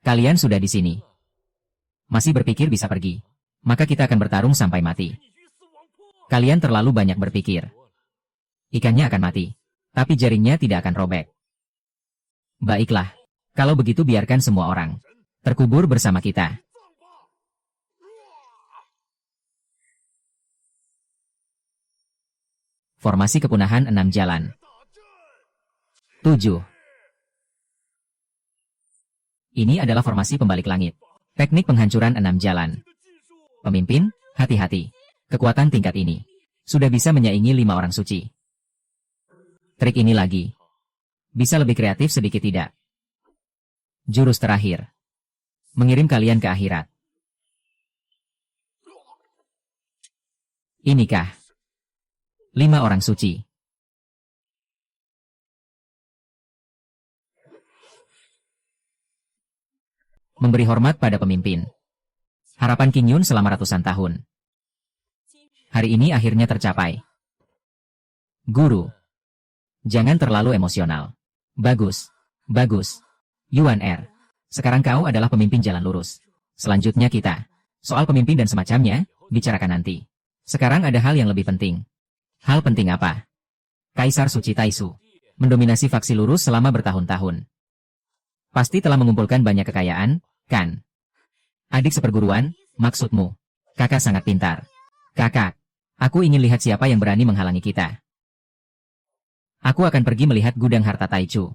Kalian sudah di sini. Masih berpikir bisa pergi? Maka kita akan bertarung sampai mati. Kalian terlalu banyak berpikir. Ikannya akan mati, tapi jaringnya tidak akan robek. Baiklah, kalau begitu biarkan semua orang terkubur bersama kita. Formasi kepunahan 6 jalan. 7. Ini adalah formasi pembalik langit. Teknik penghancuran 6 jalan. Pemimpin, hati-hati. Kekuatan tingkat ini sudah bisa menyaingi 5 orang suci. Trik ini lagi. Bisa lebih kreatif sedikit tidak? Jurus terakhir. Mengirim kalian ke akhirat. Inikah 5 orang suci. Memberi hormat pada pemimpin. Harapan Qing Yun selama ratusan tahun. Hari ini akhirnya tercapai. Guru, jangan terlalu emosional. Bagus, bagus. Yuan Er, sekarang kau adalah pemimpin jalan lurus. Selanjutnya kita, soal pemimpin dan semacamnya, bicarakan nanti. Sekarang ada hal yang lebih penting. Hal penting apa? Kaisar Suci Taisu mendominasi faksi lurus selama bertahun-tahun. Pasti telah mengumpulkan banyak kekayaan, kan? Adik seperguruan, maksudmu? Kakak sangat pintar. Kakak, aku ingin lihat siapa yang berani menghalangi kita. Aku akan pergi melihat gudang harta Taichu.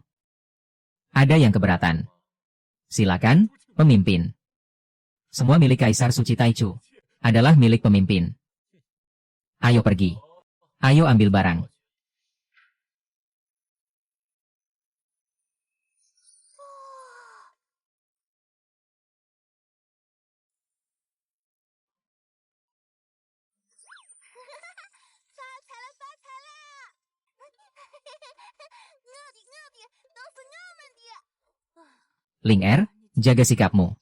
Ada yang keberatan? Silakan, pemimpin. Semua milik Kaisar Suci Taichu adalah milik pemimpin. Ayo pergi. Ayo ambil barang. Ling Er, jaga sikapmu.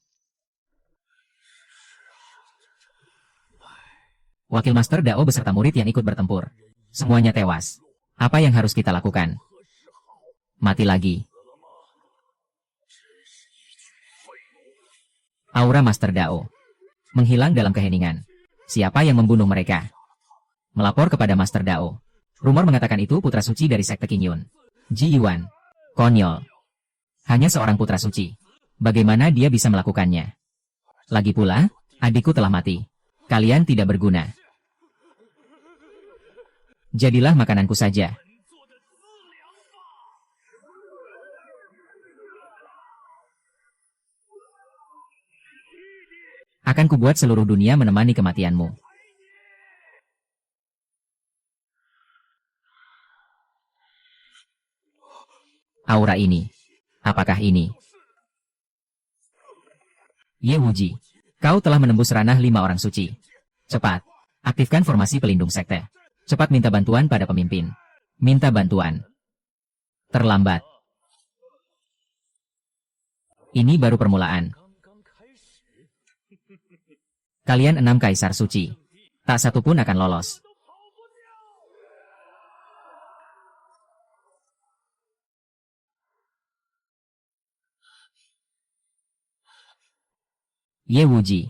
Wakil Master Dao beserta murid yang ikut bertempur. Semuanya tewas. Apa yang harus kita lakukan? Mati lagi. Aura Master Dao menghilang dalam keheningan. Siapa yang membunuh mereka? Melapor kepada Master Dao. Rumor mengatakan itu putra suci dari Sekte Qing Yun. Ji Yuan. Konyol. Hanya seorang putra suci. Bagaimana dia bisa melakukannya? Lagi pula, adikku telah mati. Kalian tidak berguna. Jadilah makananku saja. Akan kubuat seluruh dunia menemani kematianmu. Aura ini. Apakah ini? Ye Wuji, kau telah menembus ranah 5 orang suci. Cepat, aktifkan formasi pelindung sekte. Cepat minta bantuan pada pemimpin. Minta bantuan. Terlambat. Ini baru permulaan. Kalian 6 kaisar suci. Tak satu pun akan lolos. Ye Wuji,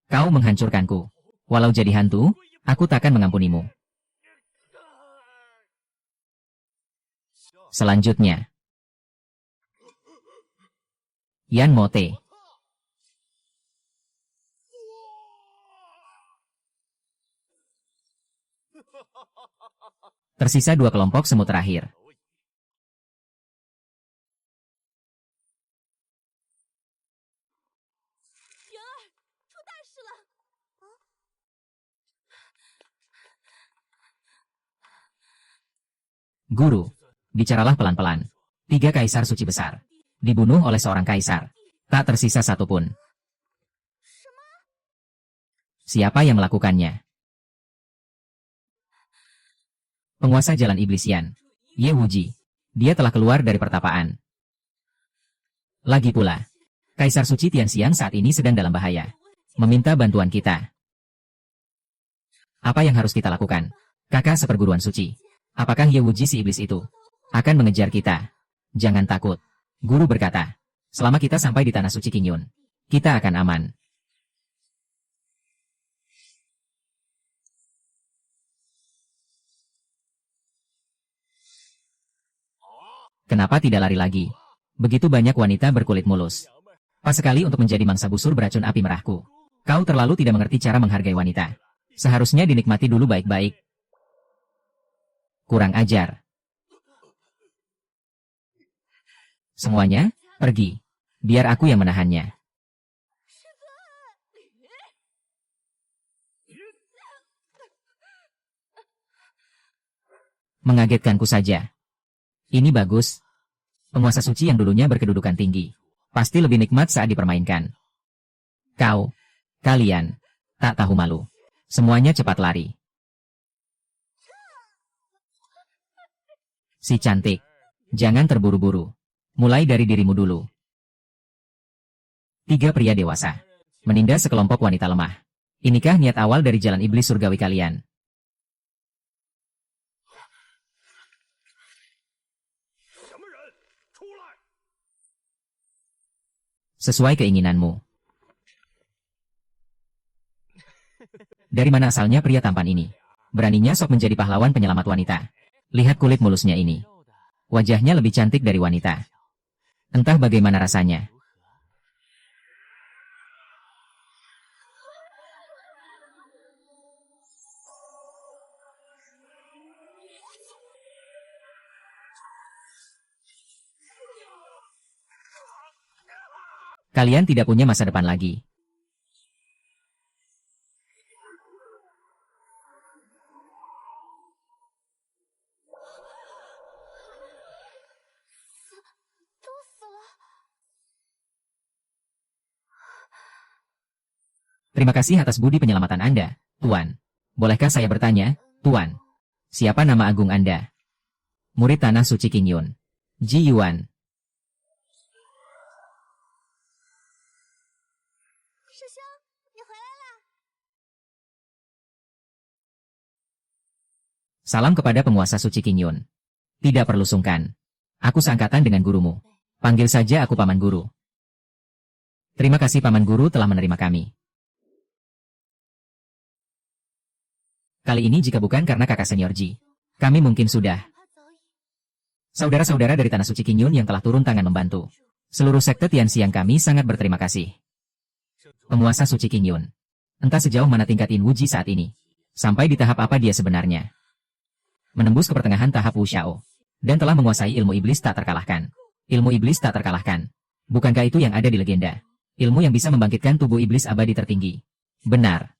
kau menghancurkanku. Walau jadi hantu, aku takkan mengampunimu. Selanjutnya, Yan Mote. Tersisa 2 kelompok semut terakhir. Guru, bicaralah pelan-pelan. 3 kaisar suci besar. Dibunuh oleh seorang kaisar. Tak tersisa satu pun. Siapa yang melakukannya? Penguasa jalan iblis Yan. Ye Wuji. Dia telah keluar dari pertapaan. Lagi pula, Kaisar Suci Tianxiang saat ini sedang dalam bahaya. Meminta bantuan kita. Apa yang harus kita lakukan? Kakak seperguruan suci. Apakah Ye Wuji si iblis itu akan mengejar kita? Jangan takut. Guru berkata, selama kita sampai di tanah suci Qingyun, kita akan aman. Kenapa tidak lari lagi? Begitu banyak wanita berkulit mulus. Pas sekali untuk menjadi mangsa busur beracun api merahku. Kau terlalu tidak mengerti cara menghargai wanita. Seharusnya dinikmati dulu baik-baik. Kurang ajar. Semuanya, pergi. Biar aku yang menahannya. Mengagetkanku saja. Ini bagus. Penguasa suci yang dulunya berkedudukan tinggi. Pasti lebih nikmat saat dipermainkan. Kalian, tak tahu malu. Semuanya cepat lari. Si cantik. Jangan terburu-buru. Mulai dari dirimu dulu. 3 pria dewasa. Menindas sekelompok wanita lemah. Inikah niat awal dari jalan iblis surgawi kalian? Sesuai keinginanmu. Dari mana asalnya pria tampan ini? Beraninya sok menjadi pahlawan penyelamat wanita. Lihat kulit mulusnya ini. Wajahnya lebih cantik dari wanita. Entah bagaimana rasanya. Kalian tidak punya masa depan lagi. Terima kasih atas budi penyelamatan Anda, Tuan. Bolehkah saya bertanya, Tuan? Siapa nama agung Anda? Murid Tanah Suci Qingyun. Ji Yuan. Salam kepada penguasa suci Qingyun. Tidak perlu sungkan. Aku seangkatan dengan gurumu. Panggil saja aku Paman Guru. Terima kasih Paman Guru telah menerima kami. Kali ini jika bukan karena kakak senior Ji, kami mungkin sudah. Saudara-saudara dari Tanah Suci Qingyun yang telah turun tangan membantu. Seluruh sekte Tianxiang kami sangat berterima kasih. Penguasa suci Qingyun. Entah sejauh mana tingkat In Wuji saat ini. Sampai di tahap apa dia sebenarnya. menembus ke pertengahan tahap Wu Xiao, dan telah menguasai ilmu iblis tak terkalahkan. Ilmu iblis tak terkalahkan. Bukankah itu yang ada di legenda? Ilmu yang bisa membangkitkan tubuh iblis abadi tertinggi. Benar.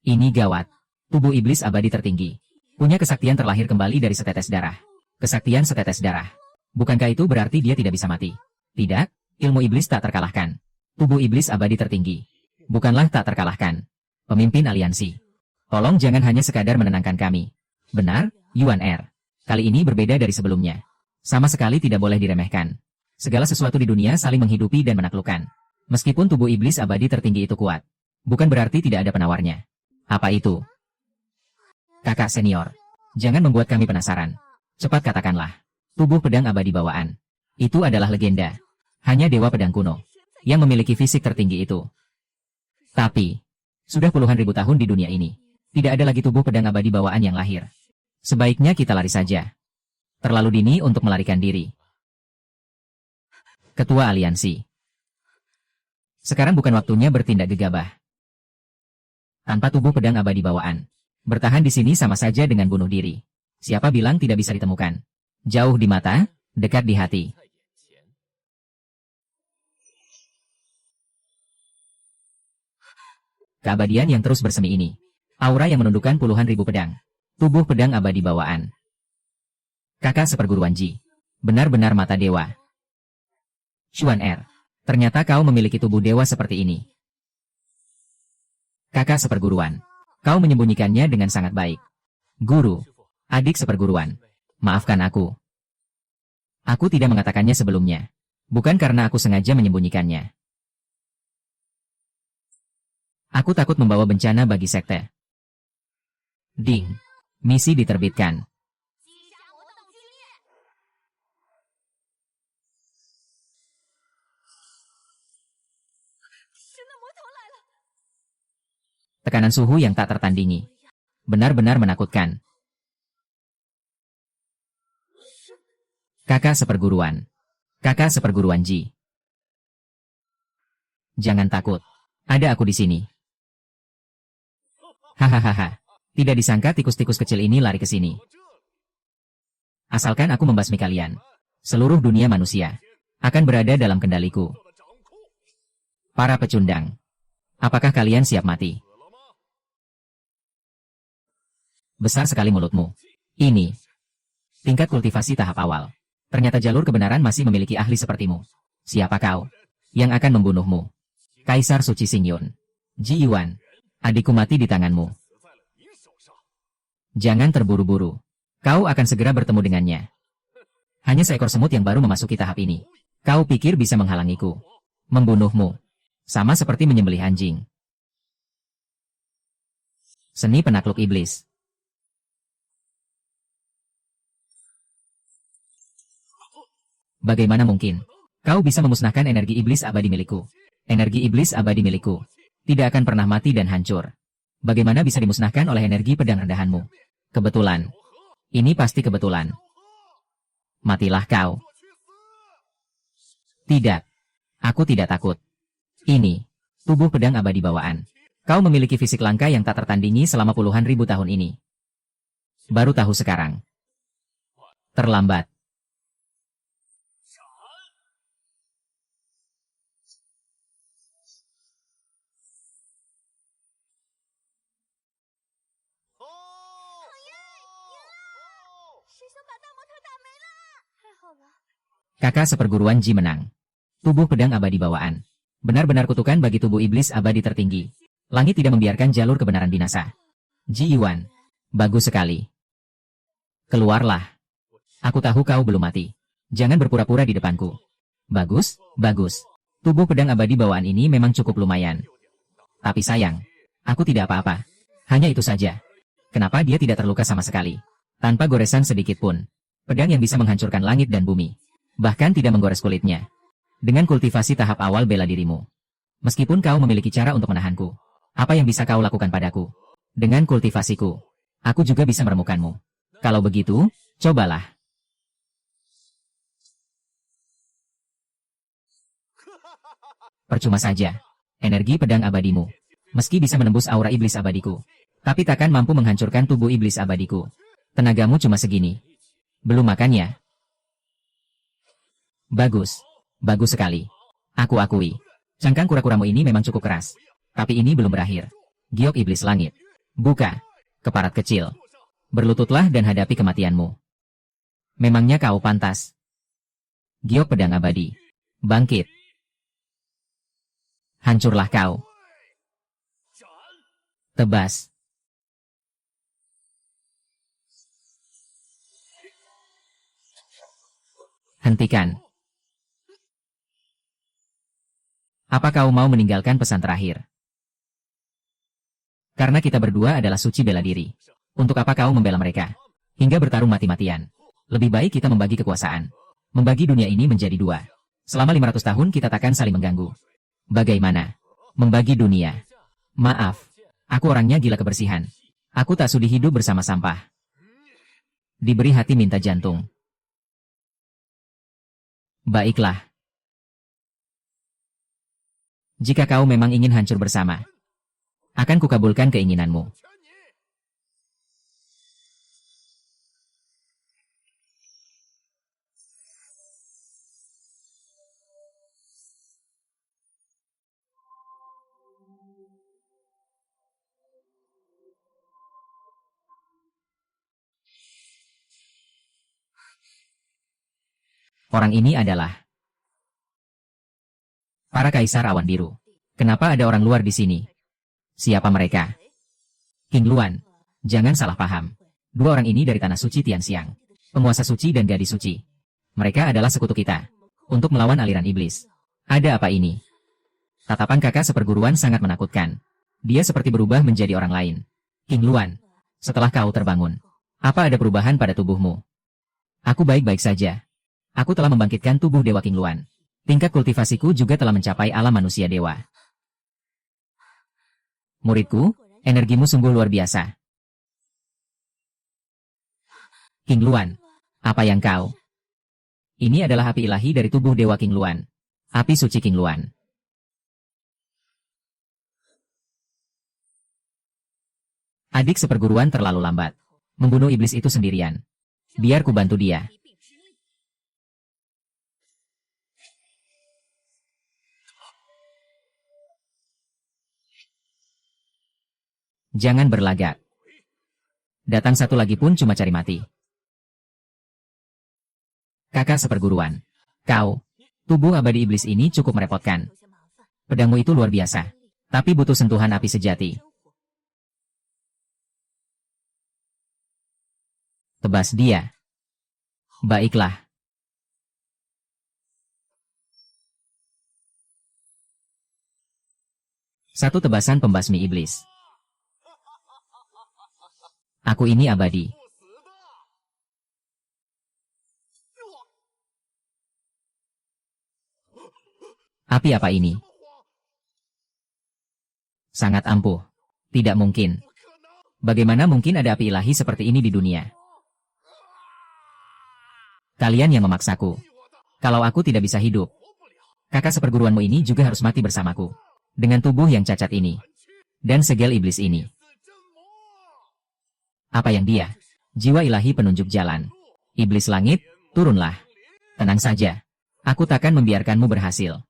Ini gawat. Tubuh iblis abadi tertinggi. Punya kesaktian terlahir kembali dari setetes darah. Kesaktian setetes darah. Bukankah itu berarti dia tidak bisa mati? Tidak, ilmu iblis tak terkalahkan. Tubuh iblis abadi tertinggi. Bukanlah tak terkalahkan. Pemimpin aliansi. Tolong jangan hanya sekadar menenangkan kami. Benar, Yuan Er. Kali ini berbeda dari sebelumnya. Sama sekali tidak boleh diremehkan. Segala sesuatu di dunia saling menghidupi dan menaklukkan. Meskipun tubuh iblis abadi tertinggi itu kuat, bukan berarti tidak ada penawarnya. Apa itu? Kakak senior, jangan membuat kami penasaran. Cepat katakanlah. Tubuh pedang abadi bawaan. Itu adalah legenda. Hanya dewa pedang kuno yang memiliki fisik tertinggi itu. Tapi, sudah puluhan ribu tahun di dunia ini, tidak ada lagi tubuh pedang abadi bawaan yang lahir. Sebaiknya kita lari saja. Terlalu dini untuk melarikan diri. Ketua aliansi. Sekarang bukan waktunya bertindak gegabah. Tanpa tubuh pedang abadi bawaan, bertahan di sini sama saja dengan bunuh diri. Siapa bilang tidak bisa ditemukan? Jauh di mata, dekat di hati. Keabadian yang terus bersemi ini. Aura yang menundukkan puluhan ribu pedang. Tubuh pedang abadi bawaan. Kakak seperguruan Ji. Benar-benar mata dewa. Xuan Er, ternyata kau memiliki tubuh dewa seperti ini. Kakak seperguruan, kau menyembunyikannya dengan sangat baik. Guru, adik seperguruan, maafkan aku. Aku tidak mengatakannya sebelumnya. Bukan karena aku sengaja menyembunyikannya. Aku takut membawa bencana bagi sekte. Ding, misi diterbitkan. Tekanan suhu yang tak tertandingi. Benar-benar menakutkan. Kakak seperguruan. Kakak seperguruan Ji. Jangan takut. Ada aku di sini. Hahaha. Tidak disangka tikus-tikus kecil ini lari ke sini. Asalkan aku membasmi kalian, seluruh dunia manusia akan berada dalam kendaliku. Para pecundang. Apakah kalian siap mati? Besar sekali mulutmu. Ini tingkat kultivasi tahap awal. Ternyata jalur kebenaran masih memiliki ahli sepertimu. Siapa kau yang akan membunuhmu? Kaisar Suci Xingyun. Ji Yuan, adikku mati di tanganmu. Jangan terburu-buru. Kau akan segera bertemu dengannya. Hanya seekor semut yang baru memasuki tahap ini. Kau pikir bisa menghalangiku? Membunuhmu. Sama seperti menyembelih anjing. Seni penakluk iblis. Bagaimana mungkin? Kau bisa memusnahkan energi iblis abadi milikku. Energi iblis abadi milikku tidak akan pernah mati dan hancur. Bagaimana bisa dimusnahkan oleh energi pedang rendahanmu? Kebetulan. Ini pasti kebetulan. Matilah kau. Tidak. Aku tidak takut. Ini tubuh pedang abadi bawaan. Kau memiliki fisik langka yang tak tertandingi selama puluhan ribu tahun ini. Baru tahu sekarang. Terlambat. Kakak seperguruan Ji menang. Tubuh pedang abadi bawaan. Benar-benar kutukan bagi tubuh iblis abadi tertinggi. Langit tidak membiarkan jalur kebenaran binasa. Ji Yuan. Bagus sekali. Keluarlah. Aku tahu kau belum mati. Jangan berpura-pura di depanku. Bagus, bagus. Tubuh pedang abadi bawaan ini memang cukup lumayan. Tapi sayang, aku tidak apa-apa. Hanya itu saja. Kenapa dia tidak terluka sama sekali? Tanpa goresan sedikit pun. Pedang yang bisa menghancurkan langit dan bumi. Bahkan tidak menggores kulitnya. Dengan kultivasi tahap awal bela dirimu. Meskipun kau memiliki cara untuk menahanku. Apa yang bisa kau lakukan padaku? Dengan kultivasiku, aku juga bisa meremukanmu. Kalau begitu, cobalah. Percuma saja. Energi pedang abadimu. Meski bisa menembus aura iblis abadiku. Tapi takkan mampu menghancurkan tubuh iblis abadiku. Tenagamu cuma segini. Belum makan ya? Bagus. Bagus sekali. Aku akui. Cangkang kura-kuramu ini memang cukup keras. Tapi ini belum berakhir. Giok iblis langit. Buka. Keparat kecil. Berlututlah dan hadapi kematianmu. Memangnya kau pantas? Giok pedang abadi. Bangkit. Hancurlah kau. Tebas. Hentikan. Apa kau mau meninggalkan pesan terakhir? Karena kita berdua adalah suci bela diri. Untuk apa kau membela mereka? Hingga bertarung mati-matian. Lebih baik kita membagi kekuasaan. Membagi dunia ini menjadi dua. Selama 500 tahun kita takkan saling mengganggu. Bagaimana? Membagi dunia. Maaf. Aku orangnya gila kebersihan. Aku tak sudi hidup bersama sampah. Diberi hati minta jantung. Baiklah. Jika kau memang ingin hancur bersama, akan kukabulkan keinginanmu. Orang ini adalah para kaisar awan biru. Kenapa ada orang luar di sini? Siapa mereka? King Luan. Jangan salah paham. Dua orang ini dari tanah suci Tianxiang. Penguasa suci dan gadis suci. Mereka adalah sekutu kita. Untuk melawan aliran iblis. Ada apa ini? Tatapan kakak seperguruan sangat menakutkan. Dia seperti berubah menjadi orang lain. King Luan. Setelah kau terbangun. Apa ada perubahan pada tubuhmu? Aku baik-baik saja. Aku telah membangkitkan tubuh Dewa King Luan. Tingkat kultivasiku juga telah mencapai alam manusia dewa. Muridku, energimu sungguh luar biasa. King Luan, apa yang kau? Ini adalah api ilahi dari tubuh Dewa King Luan. Api suci King Luan. Adik seperguruan terlalu lambat. Membunuh iblis itu sendirian. Biar ku bantu dia. Jangan berlagak. Datang satu lagi pun cuma cari mati. Kakak seperguruan. Kau, tubuh abadi iblis ini cukup merepotkan. Pedangmu itu luar biasa. Tapi butuh sentuhan api sejati. Tebas dia. Baiklah. Satu tebasan pembasmi iblis. Aku ini abadi. Api apa ini? Sangat ampuh. Tidak mungkin. Bagaimana mungkin ada api ilahi seperti ini di dunia? Kalian yang memaksaku. Kalau aku tidak bisa hidup, kakak seperguruanmu ini juga harus mati bersamaku. Dengan tubuh yang cacat ini. Dan segel iblis ini. Apa yang dia? Jiwa ilahi penunjuk jalan. Iblis langit, turunlah. Tenang saja. Aku takkan membiarkanmu berhasil.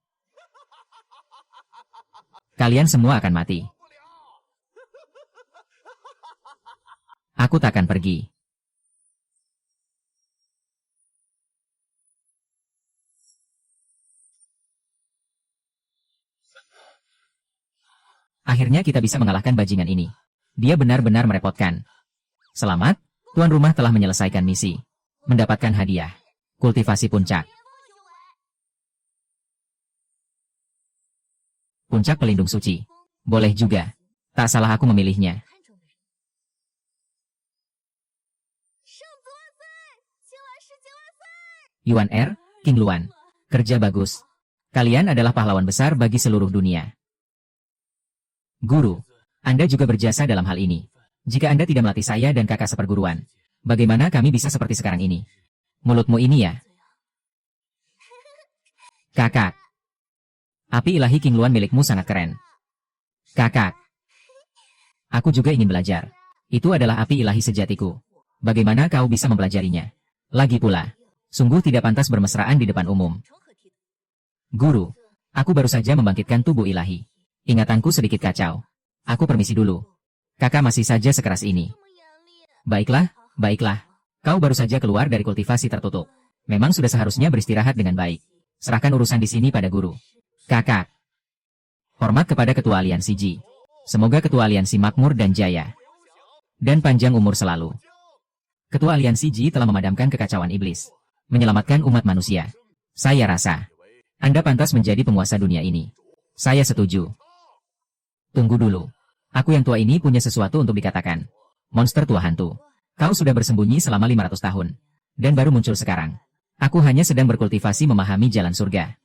Kalian semua akan mati. Aku takkan pergi. Akhirnya kita bisa mengalahkan bajingan ini. Dia benar-benar merepotkan. Selamat, tuan rumah telah menyelesaikan misi. Mendapatkan hadiah. Kultivasi puncak. Puncak pelindung suci. Boleh juga. Tak salah aku memilihnya. Yuan Er, King Luan. Kerja bagus. Kalian adalah pahlawan besar bagi seluruh dunia. Guru, Anda juga berjasa dalam hal ini. Jika Anda tidak melatih saya dan kakak seperguruan, bagaimana kami bisa seperti sekarang ini? Mulutmu ini ya? Kakak. Api ilahi King Luan milikmu sangat keren. Kakak. Aku juga ingin belajar. Itu adalah api ilahi sejatiku. Bagaimana kau bisa mempelajarinya? Lagi pula, sungguh tidak pantas bermesraan di depan umum. Guru, aku baru saja membangkitkan tubuh ilahi. Ingatanku sedikit kacau. Aku permisi dulu. Kakak masih saja sekeras ini. Baiklah, baiklah. Kau baru saja keluar dari kultivasi tertutup. Memang sudah seharusnya beristirahat dengan baik. Serahkan urusan di sini pada guru. Kakak. Hormat kepada Ketua Aliansi Ji. Semoga Ketua Aliansi makmur dan jaya. Dan panjang umur selalu. Ketua Aliansi Ji telah memadamkan kekacauan iblis. Menyelamatkan umat manusia. Saya rasa Anda pantas menjadi penguasa dunia ini. Saya setuju. Tunggu dulu. Aku yang tua ini punya sesuatu untuk dikatakan. Monster tua hantu. Kau sudah bersembunyi selama 500 tahun. Dan baru muncul sekarang. Aku hanya sedang berkultivasi memahami jalan surga.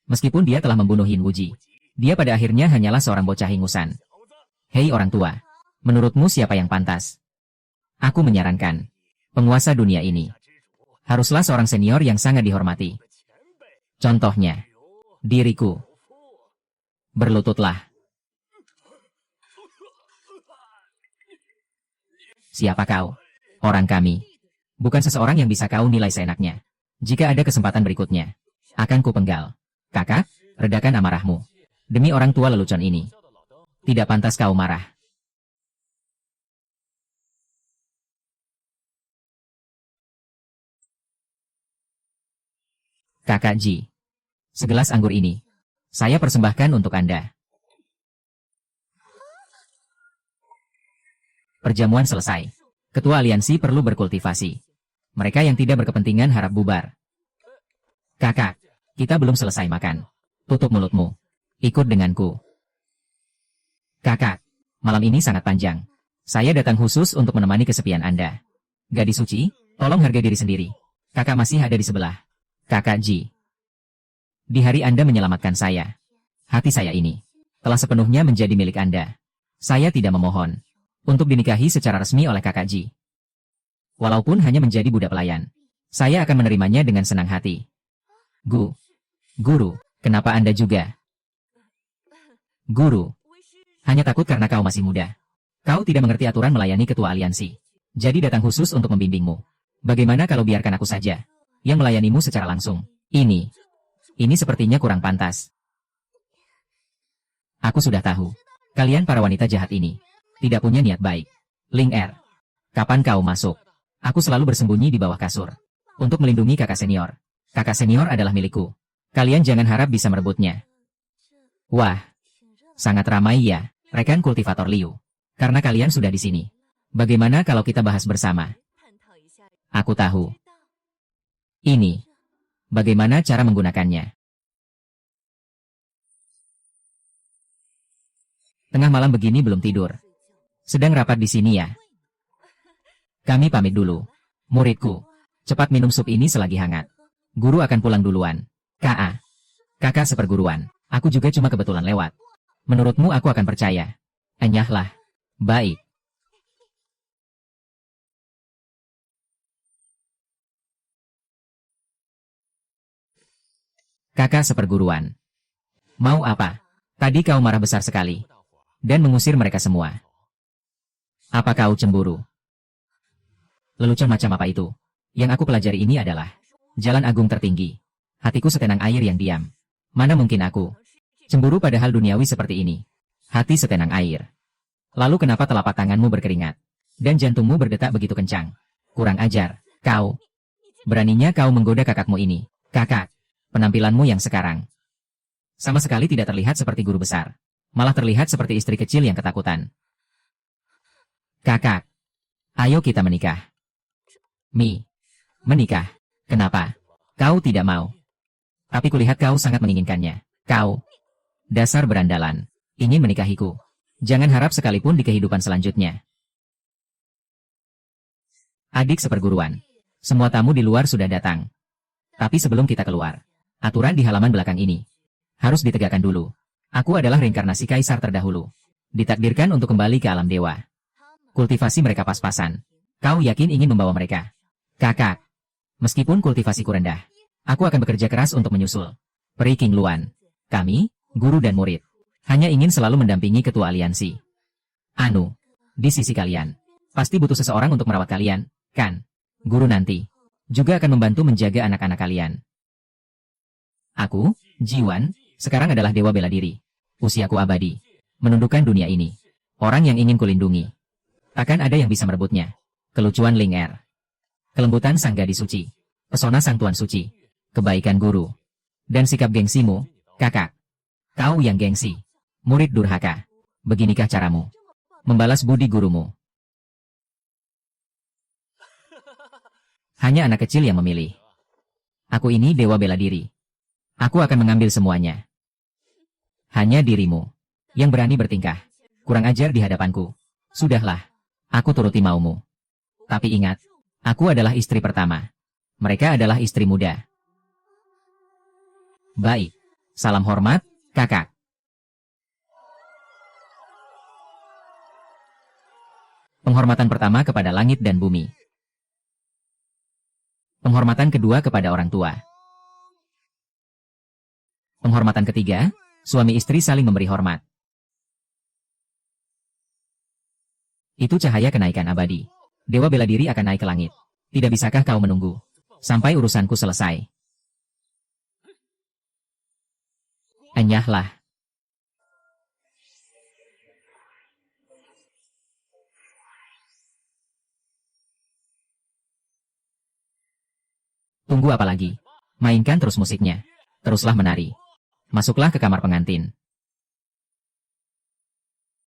Meskipun dia telah membunuh Hin Wuji, dia pada akhirnya hanyalah seorang bocah ingusan. Hei orang tua. Menurutmu siapa yang pantas? Aku menyarankan. Penguasa dunia ini. Haruslah seorang senior yang sangat dihormati. Contohnya. Diriku. Berlututlah. Siapa kau? Orang kami. Bukan seseorang yang bisa kau nilai seenaknya. Jika ada kesempatan berikutnya, akan ku penggal. Kakak, redakan amarahmu. Demi orang tua lelucon ini. Tidak pantas kau marah. Kakak Ji. Segelas anggur ini. Saya persembahkan untuk Anda. Perjamuan selesai. Ketua aliansi perlu berkultivasi. Mereka yang tidak berkepentingan harap bubar. Kakak, kita belum selesai makan. Tutup mulutmu. Ikut denganku. Kakak, malam ini sangat panjang. Saya datang khusus untuk menemani kesepian Anda. Gadis suci, tolong hargai diri sendiri. Kakak masih ada di sebelah. Kakak Ji. Di hari Anda menyelamatkan saya. Hati saya ini telah sepenuhnya menjadi milik Anda. Saya tidak memohon untuk dinikahi secara resmi oleh Kakak Ji. Walaupun hanya menjadi budak pelayan, saya akan menerimanya dengan senang hati. Guru, kenapa Anda juga? Guru, hanya takut karena kau masih muda. Kau tidak mengerti aturan melayani ketua aliansi. Jadi datang khusus untuk membimbingmu. Bagaimana kalau biarkan aku saja yang melayanimu secara langsung? Ini sepertinya kurang pantas. Aku sudah tahu. Kalian para wanita jahat ini tidak punya niat baik. Ling Er, kapan kau masuk? Aku selalu bersembunyi di bawah kasur untuk melindungi kakak senior. Kakak senior adalah milikku. Kalian jangan harap bisa merebutnya. Wah, sangat ramai ya, rekan kultivator Liu. Karena kalian sudah di sini. Bagaimana kalau kita bahas bersama? Aku tahu. Ini. Bagaimana cara menggunakannya? Tengah malam begini belum tidur. Sedang rapat di sini ya. Kami pamit dulu. Muridku, cepat minum sup ini selagi hangat. Guru akan pulang duluan. Kakak seperguruan. Aku juga cuma kebetulan lewat. Menurutmu aku akan percaya? Enyahlah. Baik. Kakak seperguruan. Mau apa? Tadi kau marah besar sekali. Dan mengusir mereka semua. Apa kau cemburu? Lelucon macam apa itu? Yang aku pelajari ini adalah jalan agung tertinggi. Hatiku setenang air yang diam. Mana mungkin aku cemburu pada hal duniawi seperti ini? Hati setenang air. Lalu kenapa telapak tanganmu berkeringat? Dan jantungmu berdetak begitu kencang? Kurang ajar, kau. Beraninya kau menggoda kakakmu ini. Kakak, penampilanmu yang sekarang sama sekali tidak terlihat seperti guru besar. Malah terlihat seperti istri kecil yang ketakutan. Kakak, ayo kita menikah. Menikah? Kenapa? Kau tidak mau. Tapi kulihat kau sangat menginginkannya. Kau, dasar berandalan, ingin menikahiku. Jangan harap sekalipun di kehidupan selanjutnya. Adik seperguruan, semua tamu di luar sudah datang. Tapi sebelum kita keluar, aturan di halaman belakang ini harus ditegakkan dulu. Aku adalah reinkarnasi kaisar terdahulu. Ditakdirkan untuk kembali ke alam dewa. Kultivasi mereka pas-pasan. Kau yakin ingin membawa mereka? Kakak, meskipun kultivasiku rendah, aku akan bekerja keras untuk menyusul Peri King Luan. Kami, guru dan murid, hanya ingin selalu mendampingi ketua aliansi. Di sisi kalian, pasti butuh seseorang untuk merawat kalian. Kan? Guru nanti juga akan membantu menjaga anak-anak kalian. Aku, Jiwan, sekarang adalah dewa bela diri. Usiaku abadi. Menundukkan dunia ini. Orang yang ingin kulindungi. Takkan ada yang bisa merebutnya. Kelucuan Ling Er. Kelembutan sang gadis suci. Pesona sang tuan suci. Kebaikan guru. Dan sikap gengsimu, kakak. Kau yang gengsi. Murid durhaka. Beginikah caramu membalas budi gurumu? Hanya anak kecil yang memilih. Aku ini dewa bela diri. Aku akan mengambil semuanya. Hanya dirimu yang berani bertingkah kurang ajar di hadapanku. Sudahlah, aku turuti maumu. Tapi ingat, aku adalah istri pertama. Mereka adalah istri muda. Baik. Salam hormat, kakak. Penghormatan pertama kepada langit dan bumi. Penghormatan kedua kepada orang tua. Penghormatan ketiga, suami istri saling memberi hormat. Itu cahaya kenaikan abadi. Dewa bela diri akan naik ke langit. Tidak bisakah kau menunggu sampai urusanku selesai? Enyahlah. Tunggu apa lagi? Mainkan terus musiknya. Teruslah menari. Masuklah ke kamar pengantin.